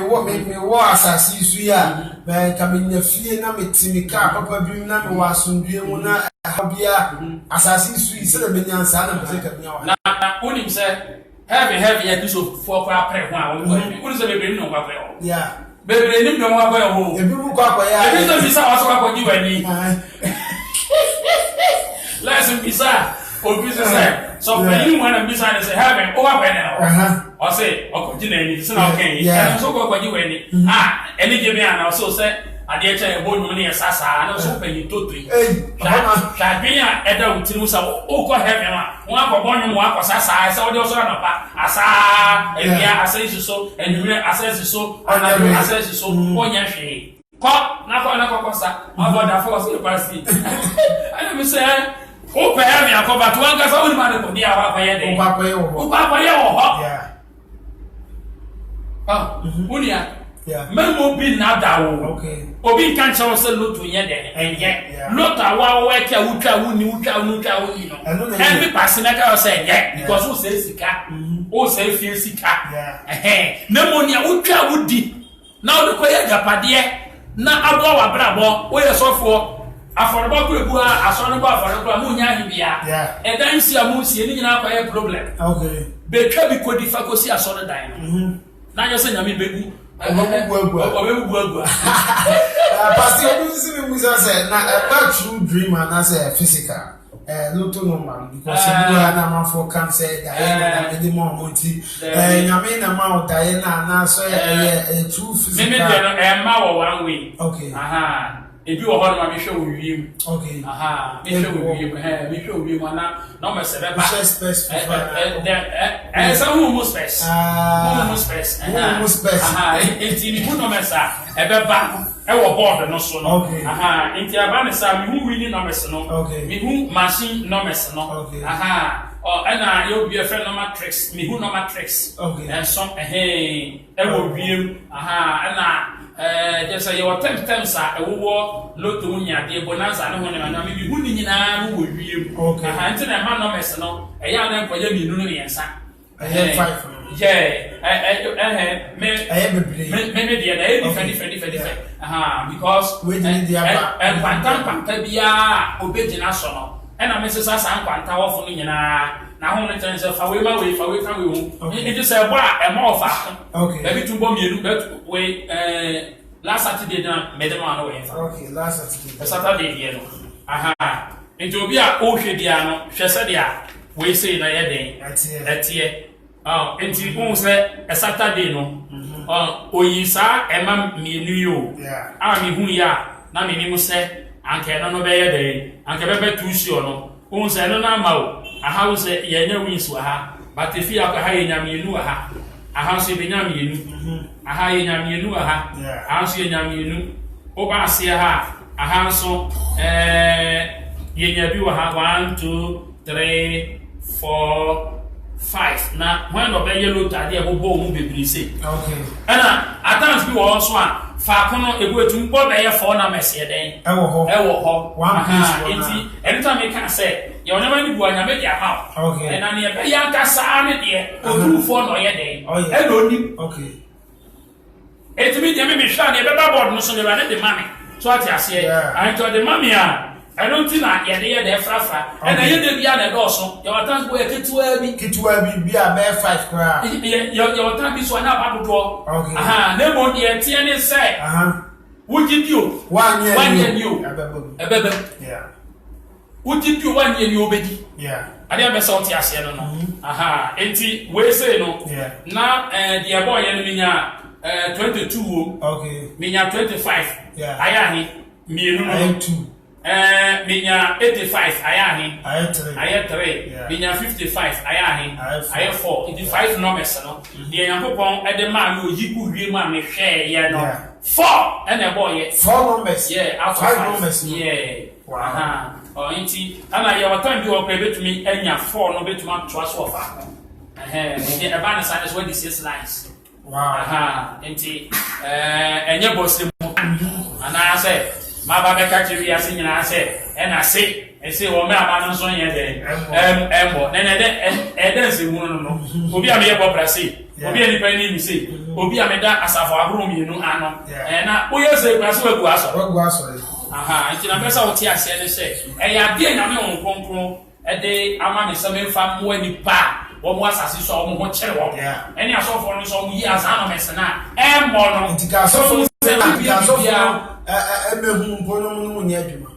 wo asasi so ya me ka me nya fie na me ti me ka papa bi na me wa asundue mu na bia asasi so yi say dey me nya sa na me say ka me wa na onim say heaven ya biso for kwa pre ho a wo say be no kwa pre ho bebre nim no kwa pre ho ebi mu kwa ya ebi so bisa wa so kwa ji wani Lesson bisa obi say so when when am bisa say heaven over when o say o ji na ni say na okay and so go ji when eni je bi ana so say ade che e bonu ne sasa na so penyi totoi sha biya eda utiru sa o ko heaven wa akobonu wa ko sasa say o de so na pa asa ebia asa so enure asa so ona asa so onya hwe ko na ko sa aboda for so pasti ana mi say o pe ya mi akoba to anga sa woni ma de ko dia wa pa ye de o pa pa ye wo ho unia memo bi na da wo obi kan cha wo se loto ye de enye loto wa wa ka wutwa wuni no every person na ka say ye because o say sika o say fie sika memo nia wutwa wudi na o de ko ye japade na abo wa brabo o ye sofo aforba ko ebu asonbo aforba mu nya hibia edan si amu si ni nyina kwa problem betwa bi kodi fa ko si asoro dan na yo se nyame begu obebu pasti obi si mi musa say na a true dream and say physical loto normal because you na man for can say that na me more monti nyame na ma o dae na so true physical me dey ma wo one way ebi wo hono ma me hwe wo wiem me hwe wo wiem me hwe wo wiem na no me se be ba so who must space enti ni hu no me sa e be ba e wo board no so no enti aba ne sa me hu winning numbers no me hu machine numbers no ana yo bi e friend no matrix me hu no matrix and some e wo wiem ana just say your temps a wo loto nya de bonanza ne ho ne na me bi hu ni nyina no wo wiem nti na ma numbers no e ya na ko ya mi nu no yensa 5 me dia na e different because we did the kwanta bia obegina so no e na me sesa san kwanta wo fo no nyina na ho ne ten se fa we ma we fa we ka we hu it is a boy e ma ofa okay maybe to bomb you but we last Saturday na me dem an we fa okay last Saturday dey no aha enti obi a o hwe dia no hwe se dia we say na ye den etie enti won se Saturday no oyisa ema mienu yo me hu ya na me ni mu se anke no be ye den anke be tushi ono won se no na ma o aha wo se ye nya wins wa ha but if ya ha ye nya mienu wa ha aha so be nya mienu aha ye nya mienu wa ha aha so ye nya mienu o ba se ha aha so ye nya bi wa ha 1 2 3 4 5 na when no be yellow tade e bobo mu bebiri se okay ana atans bi wo so a fa kono ebu etum bo be ye 4 na mese den e wo ho one piece enti anytime me can say ye onama ni bu anya me dia ha okay na ne be ya nka sa ne de odu 4 no ye den e no ni okay etimi de me hwa ne be ba board no so ne ba ne de mame so ati ase and to the mame I don't think that you're there frafa. And I hear the other also. Your time go a Kitwa be a bear 5 crowd. Your time is one up to draw. Okay. No more dear TNS say. Would you do 1 year? 1 year new. A baby. Yeah. Would you do 1 year new baby? Yeah. I never saw Tias. Aha. Enti, we say no. Yeah. Now, dear boy, and Minya 22. Okay. Minya 25. Yeah. Ayani. Me, I am 2. Minya 85 ayahi I 3 minya 55 ayahi I 4 it is 5 numbers no the yankopon e de ma no yiku wie ma me hwe ye no 4 and a boy 4 numbers out of 5 numbers yeah wow inti ana ye watan bi o pe betumi anya 4 no betuma to so of the abana signs when this is lines wow inti enye boss mu ana say ma ba be ka chiri ase nyina ase e na se e se wo me aba no so ye de embo ne de se mu no obi a me ye bobra se obi a ni pa ni mi se obi a me da asafo ahoro mi nu ano na wo ye se kwa se wagu aso aha nti na pesa wo ti ase ne se e ya de na me won konkron e de ama me se me fa mo ani pa wo mo asase so wo mo kire wo eni asofo no so wo yi azano me se na embo no nti ka asofo emehu mpono mu nya adwuma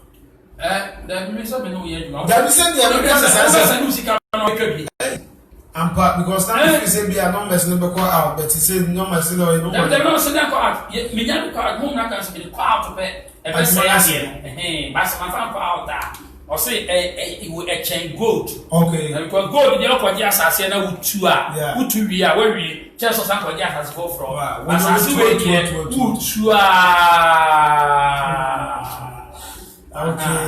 da me so me no nya adwuma da me se dia no bisa sa no sika no ka bi ampa because now if you say be a numbers no be call out but you say numbers no da no se da call out me nya call out mo na kan se be call out pe e be say ya ba se ma fa call out da o say e chain gold okay because gold dey ko dia asase na wutu a wutu wi a we wi just so ko dia asase go from asase we dey wutu a okay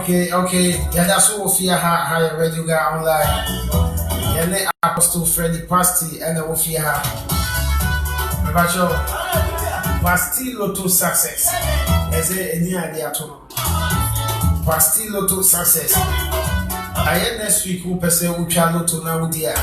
Okay. Yeah, that's what we fear how you radio guy online. Yeah, the Apostle Freddy Pasty and the fear how. About your Pasty Lotto success. As any idea to know. Pasty Lotto success. I had next week who per se will travel to now dear.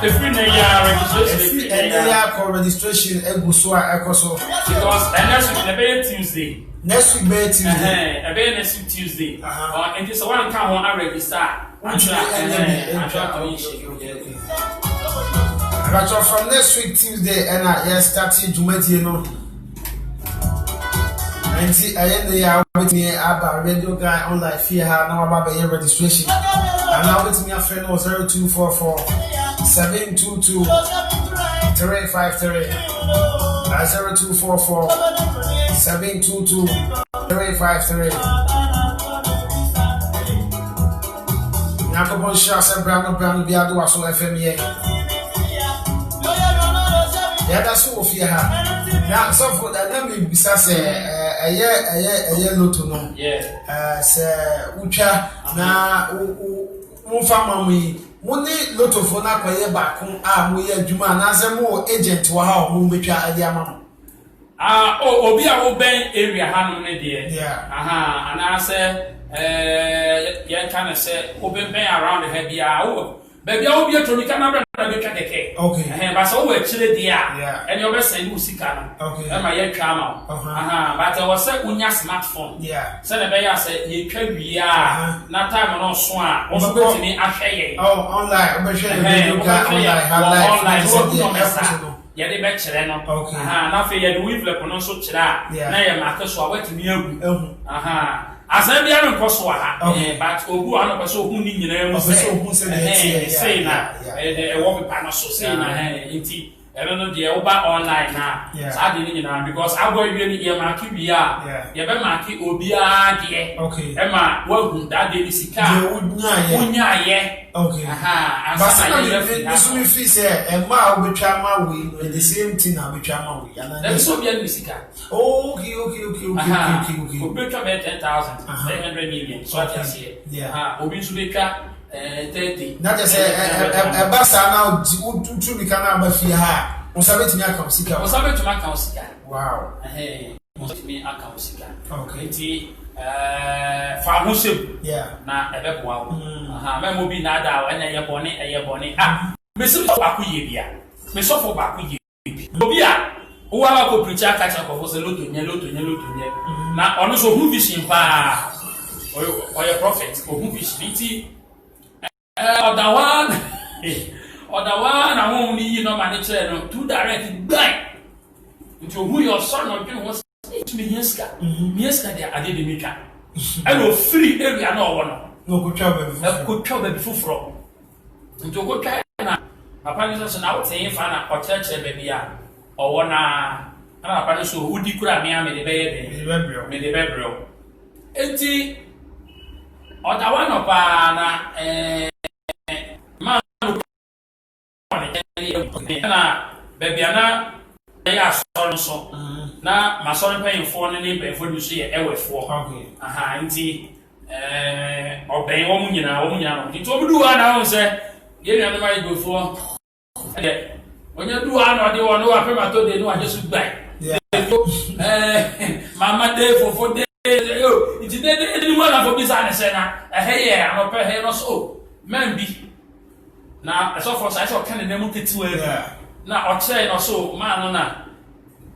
If we registration, and registration, Egusua Ecoso. Because next week, the Tuesday. Next week, Tuesday. Next week Tuesday. And this one come on register. But from next week Tuesday, and I started Jumati, you know. And see, I end the year with me about radio guy online fear now about your registration. And now with me a friend was 0244 722 353 0244 722 353. Nakobon Shasa Brown Biado FM. Yeah, that's what we have. Now, so for that, let me be say, a year loto no. Yeah. Say, ucha na mufama mi. Muni loto for na kwa ye bakun mu ye adwuma na se mo agent wa ha mo betwa ade ama. Obi a wo ben area hanom ne de. Yeah. Ana say yen kan say wo ben around the head bia wo. Baby I will be a tronica number and I can take. Okay. But so we're chilly dear. Yeah. And you're saying Musicano. Okay. And my young camel. But I was saying Unya smartphone. Yeah. Send a bear said, you can be not time on swan. Also go to me, I say, oh, online. I'm sure online. Yeah, they bet Chileno. Okay. Nothing yet we've left on so chila. Now your matter so I went to me. As I be on Koswa, but Obu and a so who need you know, say now, a woman panel so say now, I don't know the Oba online now. So I didn't know because I will really hear my Kibia, Yabamaki Obia, dear. Okay, Emma, welcome that day is a car. Okay, but this will feel say, and Ma will chama we the same thing. I will chama we, and that's so be a musica. Okay. We break up 10,000, 100 million. So I can see, Obisubeka. 30. Not just a bassa now to be can have a fear. Was I to me account sicker? Was I to my account sicker? Wow. Hey, most me account sicker. Okay. Farmuship. Yeah. Now, a bit wow. Memo be nada when a bonnet. Miss Bakuya. Miss Sopho Bakuya. Obia. Who are go preacher catch up was a lot to yellow. Now, honest who vision or your prophet or who vision BT. Other one, I won't need no manager, no, too direct, blind. Into who your son or you was to me, Yeska, I didn't make up. I will free area no one. No good trouble before from. Into good try. My parents are now saying, Fana or church, baby, or one, and our parents who would declare me, I made the baby, Enti, other one of na baby ana ya so na ma so pen fo ne be fo ni so ye ewe fo nti oben wo mu nyina no nti obudu wa na ho se ye nua no ma go fo onya du wa no de wo no wa pe ma to de no wa jesu gbai mama de fo de yo nti de ni mo na fo bi sa ne se na ye ano pe he no so man bi na so for say so kan na mu ketewa na o che no so man no na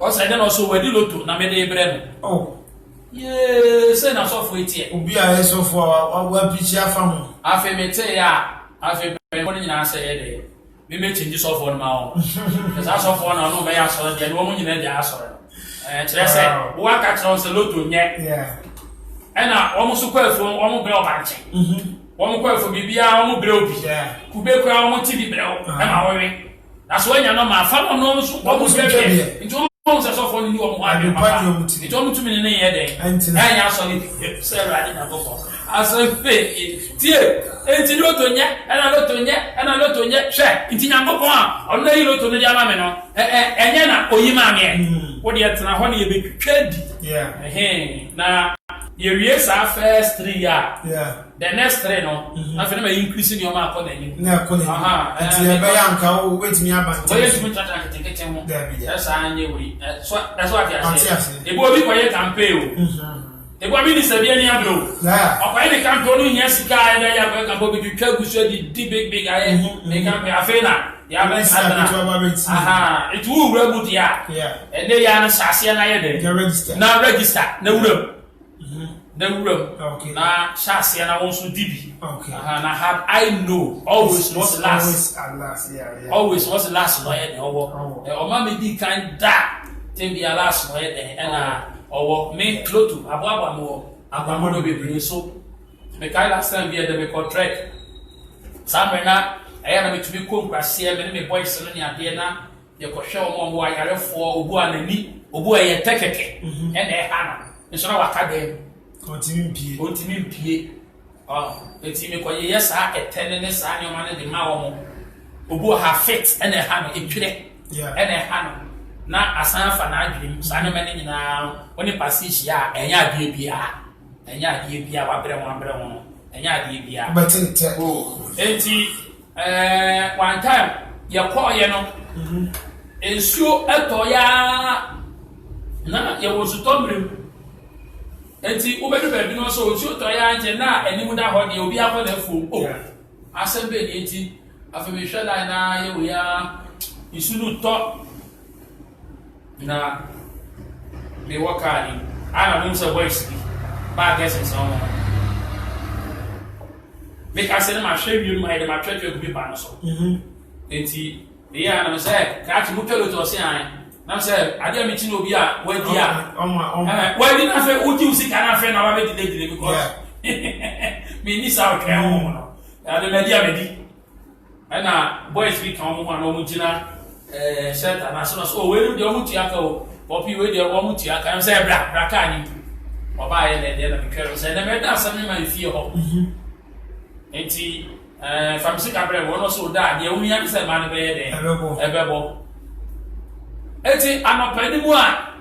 o say no so wadi loto na me de bre no ye say na so for etie obi a so for wa pichi afa mu afi me te ya afi pe mo ni na say ye de me change so for no ma o so so for na no be ya so de no mo ni na de aso chere say wa ka chere so loto nye ena o mo so kwafu o mo bre o ba nche One quite for Bibia, one broke, Kubeka, one TV bell, and our way. That's why you're not my father knows what was here. It almost as often you are it told to me in a day, and I also Sarah didn't go for. As I say, dear, and you look on yet, and I looked on yet, and I looked on yet, check, it's in your book, or no, you look to the Yamano, and Yana, or Yimami. What do you have honey a big candy? Yeah, hey, now. Your years are first 3 years. Yeah. The next 3 no. After me increasing your mark on any. Na koni. Ati e be yanka o wait me abante. Wait me tata take mo. That's anye we. So that's what I say. E bo bi koye campaign o. E bo bi ni se bi ani abro. Yeah. Okoye ni campaign no nya sika e ya ko campaign bi twa gusu di big aye. Me campaign afena. Ya ben adana. It will wura mu dia. Yeah. And they ya na sase na ye de. Na register. Na wura. The room, okay. Now, Shasi and I also DB. Okay. And I know always was last. Always was the last lawyer. Or mammy be kind that. Take me a last lawyer and or make close to Ababa Abamono be bringing so. Make I last time we had the contract. Somewhere now, I am to be cool, I see many boys in the Adena. You could show one why I left for Ubu and me, Ubu and Tekeke, and a Hannah. It's not what I gave. Continue pie. Eti me koye yes a etene ne sa nyoma ne de ma wo mo. Obu ha fit ene ha no etwire. Yeah. Ene ha no. na asan fa na adwene sa ne mane nyina woni passage ya enya ade bia wa brɛ ho enya ade bia but it enti one time ye call ye no ensuo eto ya na ye wo so tomrem enti obedu ba bi no so ensuo to ya nje na animu da ho de obi akọ na fu asem be ni enti afemi hwe na ye wo ya isunu to na me wakani ana mo se voice ba guess so me ka se na ma hwe wi ma ma twetwe ko bi ba no so enti ya na me se ka ti mo pelo to se an na se ade mi chi no bi a wadi a wadi na fe uji usika na fe na wa be delay because me ni sa o twa ho no ade me dia me di ana boys bi kan mo ho na mo gina shelter na so we do mo tia ka o popi we dey wo mo tia ka say bra ka ni oba ye le na bikero say na me da asem ma fie ho enti famsi ka bre wo no so da de wo ya say ma ne be ye de ebebo enti anopa ni mu a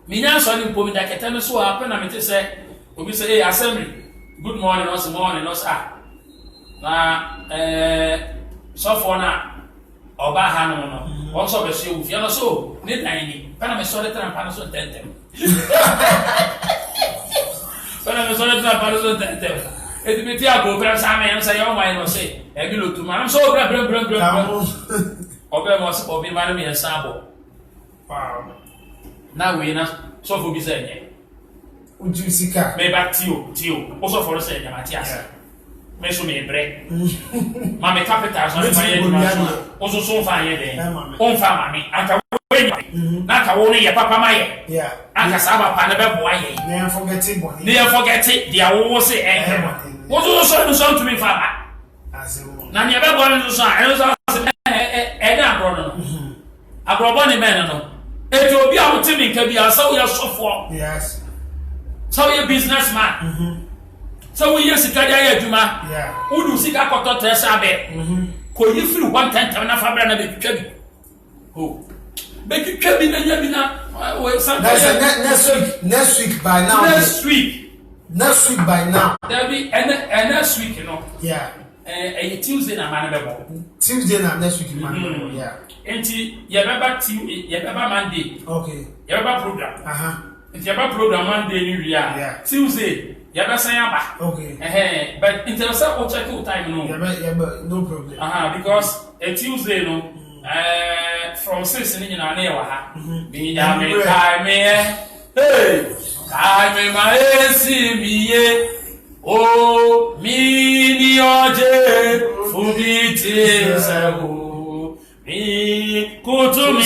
minya so ni mpo mi da kete no so a pe na me te say obi say assembly good morning no sa na so for na oba ha no also be se ufia no so ne dan ni pana me so le tran pana so tentem pana me so le tran pana so tentem e di meti ago bra sa me am say o mai no say e bi lo tu ma am so bra obe mo so obi ma no me sabo wow na we na so for bi say nye uju sika me ba tio also for say nye matias me so me bre ma me capital so me ye ma so so fa ye de on fa ma me aka we na ka wo ne ye papa ma ye aka sa papa ne be bo aye ne forget dia wo say wo so to me fa ba na ne be bo ne so na bro no agro ne men no e obi a wo timi nka bi asa wo ya sofo yes so ye businessman so we yes ka dia adwuma udu sika koto tresa be ko yi free 110 na fabra na be twitwa bi be twitwa bi na nya bi na we next week by now next week by now there be next week you know Tuesday na man be bo Tuesday na next week man enti ye beba Monday okay ye beba program enti ye beba program Monday ni ria Tuesday yaba san yaba okay but in terms of check out time no yaba no problem because a Tuesday no from 6 ni na na wa ha bi ya me kai me kai me ma esi miye o mi ni oje fubiti sabu mi kutumi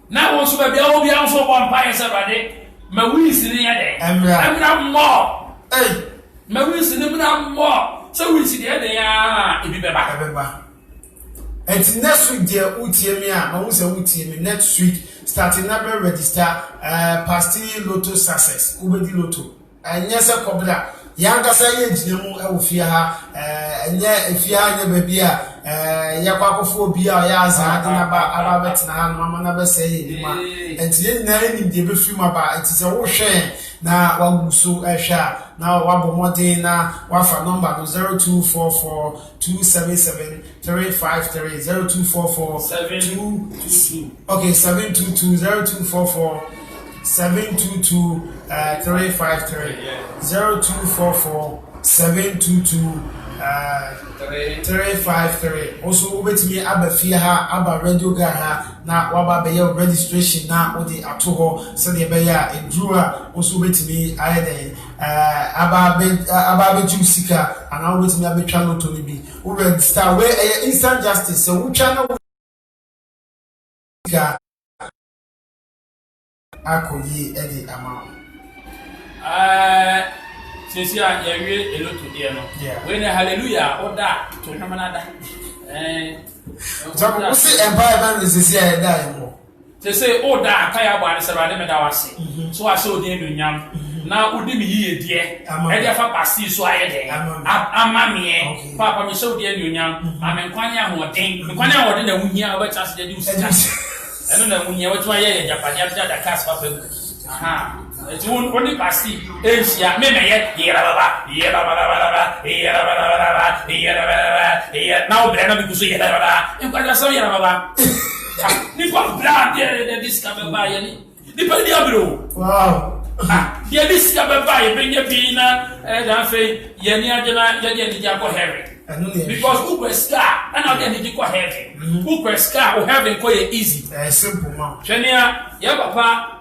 na wo so ba bia wo bia so kwa mpa yesa bade ma wisi ni yade amra mo ma wisi ni mna mo so wisi ni yade ya ebi beba and next week there utie me a ma wo say utie me next week starting na be register pasti lotto success ubedi lotto anya se kobla yanga say ejine mu e wo fie ha anya efie anya ba bia ya kwakofo obi a ya azan de na ba aba betina ha no mama na be say ye ma enti ye na ni de be fi ma ba enti se wo hwe na waguso ehwa na wabomode na wafa number no 0244 277 353 0244 722 okay 722 0244 722 353 0244 722 353 also obetimi abafia ha aba radio ga ha na waba be your registration na odi atoho so de be ya edura also obetimi ayede aba be jusika ana obetimi abetwa lotto ni bi o register we instant justice so wo twa na ga akoyi edi ama sisi a yewe eloto de no we na hallelujah oda to namana da so we see empire ban sisi a da yemo say oh da kaya bo an se rade me da wase so ase odi enunyam na odi mi yiye de e dey fa pasti so aye de ama me papa me so odi enunyam ame kwanya hoden na wuhia oba chance de usika eno na wuhia wetu aye Japan ya da kas papa aha eti woni pasti Asia me yera baba now brand bi kuso yera baba en kwa so yera baba ni kwa brand de discover ba yani ni pa dia bro wow dia discover ba ye benye bi na da fe yani agena ya dia ni akọ heaven because who press car and now dia ni akọ heaven who press car o heaven ko ye easy simple man twenia ya papa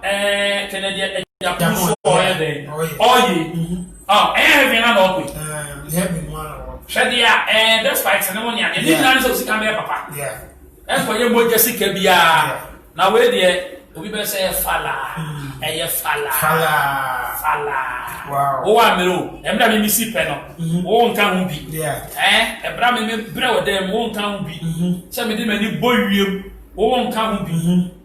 Kennedy ya puso heaven heaven na no heaven man Shadia that's why it's no nya ni na so sika me papa yeah ko ye moje sika bia na we de obi be say fala wow o wa mero emra me misi pe no o nka hu bi ebra me bre o dem o nka hu bi se me de mani boyiem o nka hu bi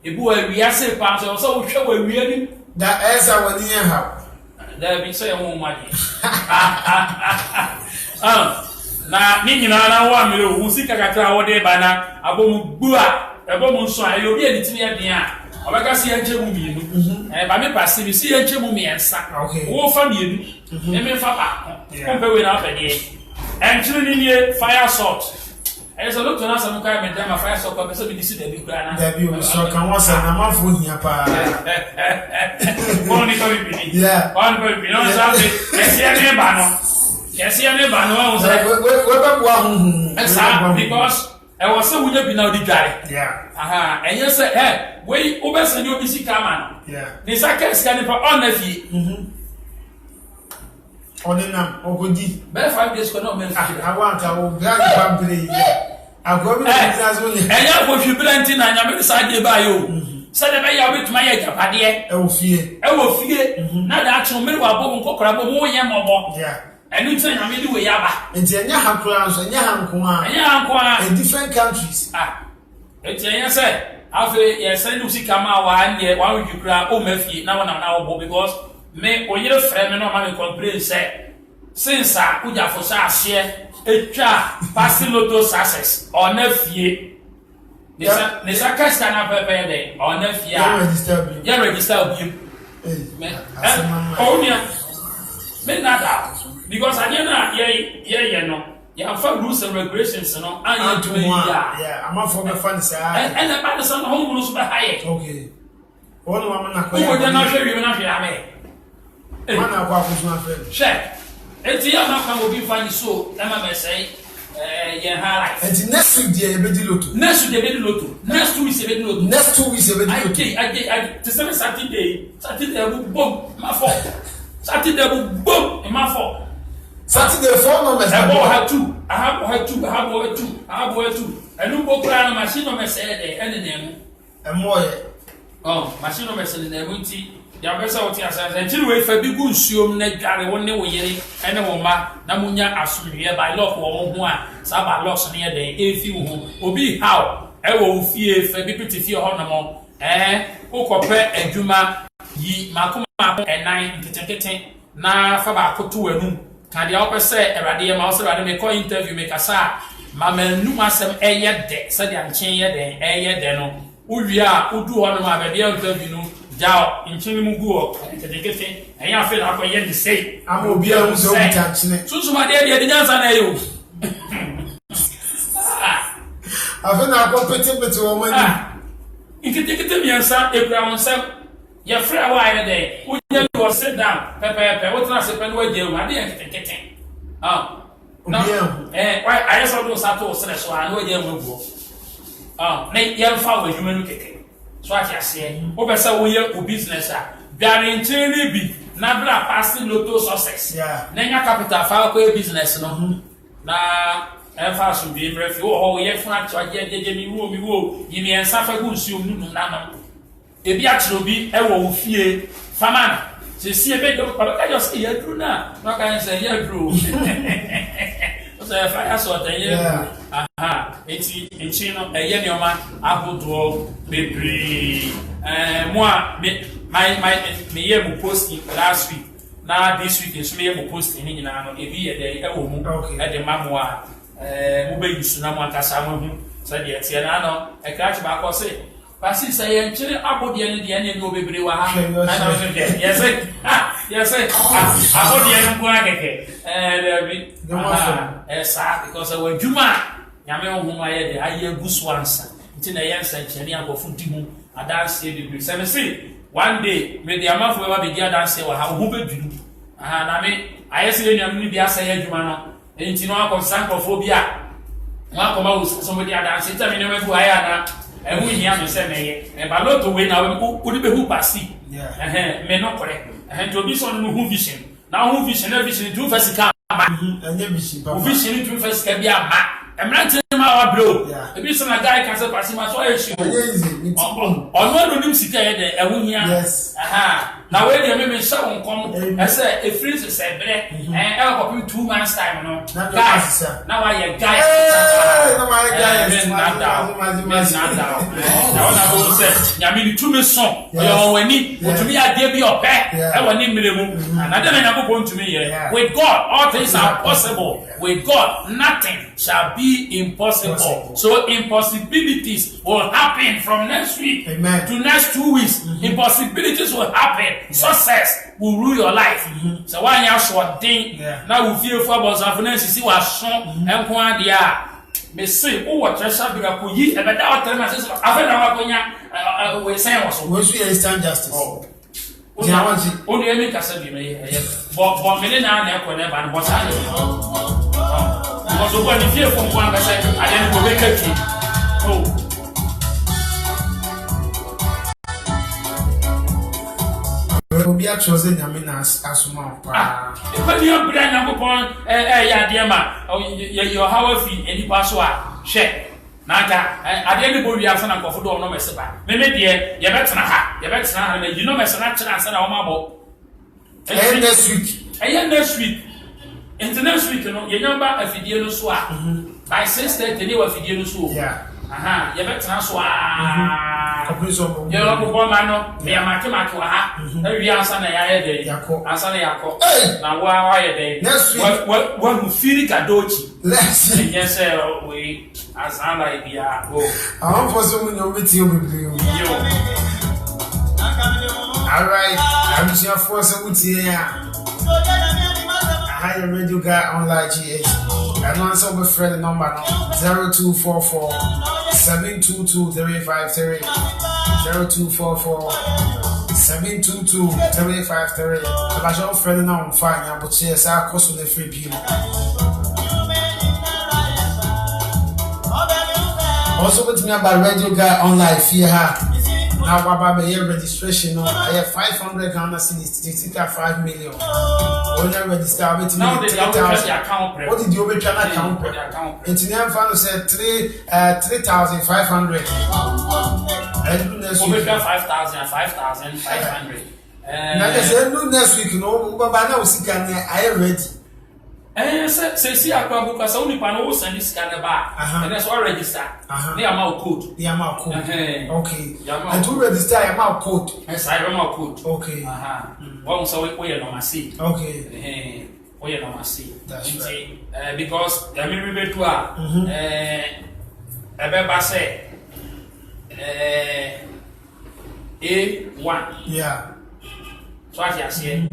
ebu wa wi ase pa so wo hwe wa wi ani da esa woni ye ha da bi so ye wo ma di na ni nyina na wa mero wo sika kakra wo de bana abomu gbua ebomu nso ayo bi editini ade a obeka si enche mu mienu ba me passe bi si enche mu miensa wo fa mienu e me fa ba ko pe we na fa de enche ni nie fire salt e so doctor na sam kai me dem fire salt ko be so bi disi de bi kura na da bi o so kan wa sa na ma fo hia pa oni ko bi yeah on ko bi no sa be esi ene ba no o say we ba bua hu because I was so wunya bi na odi dware yeah enye se we obesa ni obi sika ma yeah ni saka sika ni pa on na fi onena ogodi be 5 days ko no men fi awanta o grand family agobi na business only enye ko fi blanti na nya me sa de ba yo se de be ya betuma ya japade e wo fie na da acho me wa bo nkokora bo wo ye mobo yeah enu tse nya me di we ya ba enti enya hankura so enya hankwa in different countries enti enya se afi ye send you sika ma wa anye wa wi kura o mafie na wona na wo because me oyire frɛ me no ma me complain say since a uja fo sa ase etwa pasiloto success ona fie ne sa kasta na pepe de ona fie ya register bi me onia me nada because anyana ye no ya fa rules and regulations no anya to yeah am for me fan say and the bad son home no so be high okay one woman na ko de na hwe wi na hwe ame mana kwa kuzu na friend check enti ya ma kan obi fan so e ma me say ye highlight enti next week dey be di loto next week be di loto next 2 weeks be di loto next 2 weeks be di loto I to say Saturday boom ma for Saturday boom ma for Saturday 4 numbers I have two and you go cry machine no me say dey ene dem machine no me say dem nti ya besa woti asanse nti we fa bi gu nsuom na dware wonne wo yere ene wo ma na munya asomdwe by lock wo ho a sa ba locks ne dey efi wo obi how e wo fie fa bi piti fie ho no mo ukopɛ adwuma yi makoma enan nketenkete na fa ba koto wanu ka dia opɛ sɛ erade ye ma wo sɛ erade me call interview me kasa ma manu asɛm ɛyɛ de sɛ dia nchen yɛ de ɛyɛ de no uwia udu ho no ma ba dia interview no jao nchen mu gu o nketenkete ɛyɛ afi na akɔyɛ de sei ama obi a so wuta nchene susuma de nyansa na yo afi na akɔpete wo mani Ikete miansa ebra wonsam ye frɛ wa ayɛ dɛ wonya do sit down pepepe wo tena se pɛ no wagye ma de nkete na why ayɛ so do sa to sɛ so a no wagye mu buo na ye mfa wa adwuma no keke so ati ase wo bɛ sɛ wo yɛ o business a biare nkyere bi na bra pass lotto success na nya capital fa ko business no na fa so bi brefi wo ye fun ati ajeje mi wo yimi ensa fa gu nsuom nunu nanam ebi atro bi e wo fie famana se sie be do pa ka yo se ye dru na no ka se ye dru so fire sort aha enti enchi no eye ne oma ahodo bebre moi me ye mo post last week na this week so me ye mo post ni nyina no ebi ye dey e wo mu e de mamo a mo be yusu na mo akasa mo hu so de tie na no e ka chi ba ko se pasi say ye nchire abode ne de ne no bebre wa ha na no so de yes abode ne ko akeke David sa because we juma nyame ho ma ye de aye guswansa nti na ye nsanchani akofo dimu adanse bebre se me see one day me the amafo we be dia dance wa ha ho beduru na me ayese ye nyam ni bi asa ye adwuma no enti no akonsankofo bi a mo akoma wo somebody dance enta me ne we bu aya na ehu hia me se meye e ba loto we na wo di be hu pasi me no kore to bi so no hu vision na hu vision na vision tu fasika ba anya vision ba vision tu fasika bi aba emrante ma wa bro e bi so na guy can say pasi ma so e shi ono no nim sika ye de ehu hia na we dey me sha won kom e say e free se bre e ko 2 months time no guys na wa ye guys na wa ye guys na ona go say nyame ni tumi so yo wani otumi ade bi ope e wani miremu na de na go ntumi ye with God all things are possible with God nothing shall be impossible so impossibilities will happen from next week to next 2 weeks impossibilities will happen success will rule your life so why you short thing now we feel for about finance see what son enko ade a me say o what treasure bi ko yi e be da o tell me say afa na wa konya we say was we see instant justice o ni emi kasa bi me bo me na e ko na ba no bo sa because o ni feel for one ka say ade ni go make it obi a chose nyame na asoma pa e pa ni obra nyakopon ya de ma your how fi eni pa so a hwe na ga ade ni bo wi asa na nkofo do no mese ba me de ye betena ha na you know mese na kira asa na o ma bo next week next week no ye nyamba afidie no so a by 6:30 ni wa afidie no so ye betena so yo ko ma no me amake wa ha wi ansa na ya de ansa na yakọ na wa ye de wa mu firi kadochi yes we asana ibia go am for so many obeti obibiri yo all right I'm sure for so mutie ya Higher Radio Guy Online GH. And answer with friend number 0244 722 353 0244 722 353. The Bajal friend now on fire, but yes, I cost the free people. Also, with me about Radio Guy Online here. Now, Baba, your registration, I have 500 Ghana cedis, 5 million. When I register, now the account. What did you open account? Engineer Fano said 3,500. And next week, 5,500. Now, they said, no, next week, no, but now I am ready. Say see akwa because only pano send this scanner back and that's why register the amount code okay and to register amount code yes I amount code okay one so we no see okay we no see that's right because I mean we to ebeba say A1 yeah so I say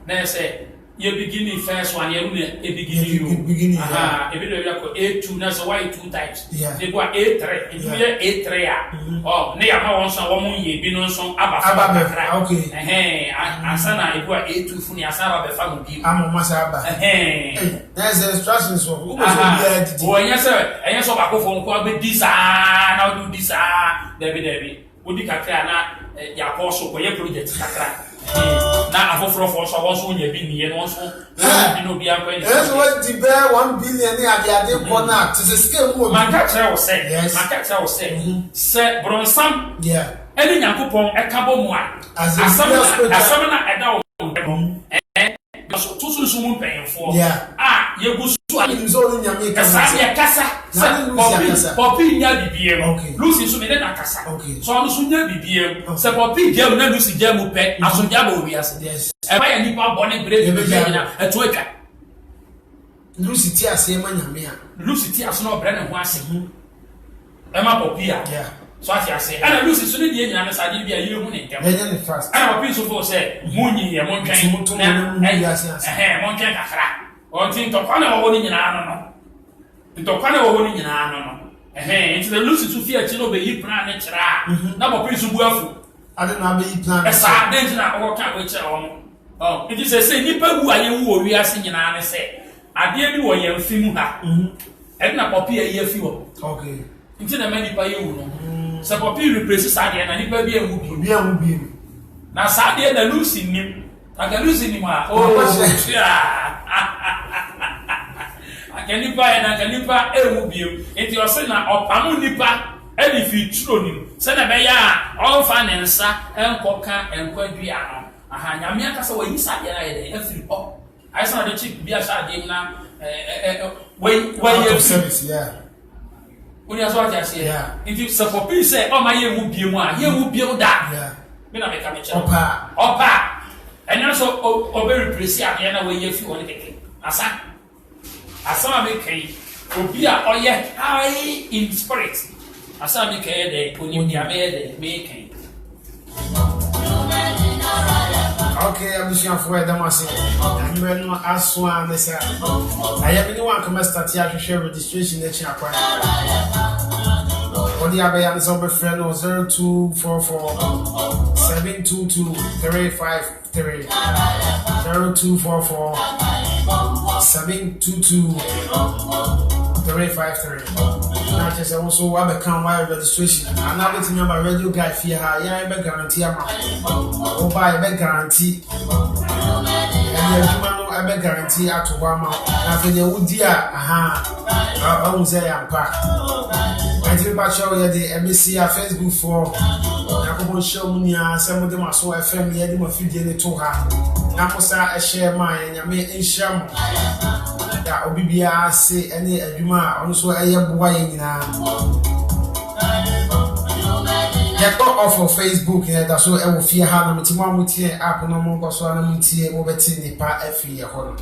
then say you beginning first one, you beginning A2, that's why 2 times. They go A3, if you A3, oh, they are not one one year, be no song about okay. And Sana, you go A2 Funia Saba family. I'm a Masaba. There's the instructions for who was yes, sir. And yes, I go from Quabe this, now do this, Debbie. Would you Kakana, Yakoso, for your project? Na afoforo for so won nya bi niye no so bi no bi akwa ni so what the bear 1 billion ni ade ko na to the scale mo man ka kire wo say se bronsam yeah eni nyankopon e ka bo mu a asam na eda wo so to so so mu penfo ye gu so ani so ni nyame kasa ya kasa Poppy nya bibiem Lucy so me na kasa so no so nya bibiem se Poppy gem na Lucy gem pe aso ja ba obi ase e ba ya nipa bone brave be nyina eto eka Lucy ti ase ma nyame a Lucy ti ase no bre ne ho ase e ma Poppy a so ati ase ana Lucy so ne die nyina na sa de bia yire mu ne ntem e ne fast ana Poppy so for say munyi ye mon twan na mon twan kakra on tin to kwana wo ni nyina no ntokwane wo ni nyina no nti the Lucy to fear chino be yi plan ne kira na Poppy so buafu ade na be yi plan esa de nyina wo ka we kira wo it is say nipa wu aye wu ori ase nyina ne se ade bi wo ye mfimu ha e na Poppy ayi afi wo nti na many pa ye wu no se Poppy replace sa de na nipa bi enwu bi na sa de na Lucy nim na Lucy nim a Kanipa ewu bio enti o se na opamu nipa e di fi turo ni se na be ya o fa ne nsa enkoka enkwadua no aha nyame akasa wa yisa de na ye de afiri o ai sa de chick bia sha de na we ye service uni aso aja se enti se Poppy se o ma ye wu bio mu a ye wu bio da me na me ka me che opa enya so o be replace ade na we ye fi woni keke asa asama me kai obi a oye high in spirit asama me kai de oni dia me kai okay abusia for them ase anwe no aso an se aye bi wan come start ya hwehwe registration na chi akwa odi abeya nso be friend 0244 722 353 0244 722 353 na chese also wa be kan wire registration and na betimi ba radio guy fie ha ya be guarantee ama o ba be guarantee and you man no be guarantee ato wa ma na fe de wudi a aha o nze ya mpa and ba show ya de MBC Facebook for na ko show mu ni a se mo de maso FM ya de ma fidie ne to ha na musa a share ma nyame enhyiam da obibia se ene adwuma ono so eye boa ye nyina ya go off of Facebook ya da so e wo fie ha na mtima mutie app no mo go so na mutie mo beti nipa afie ho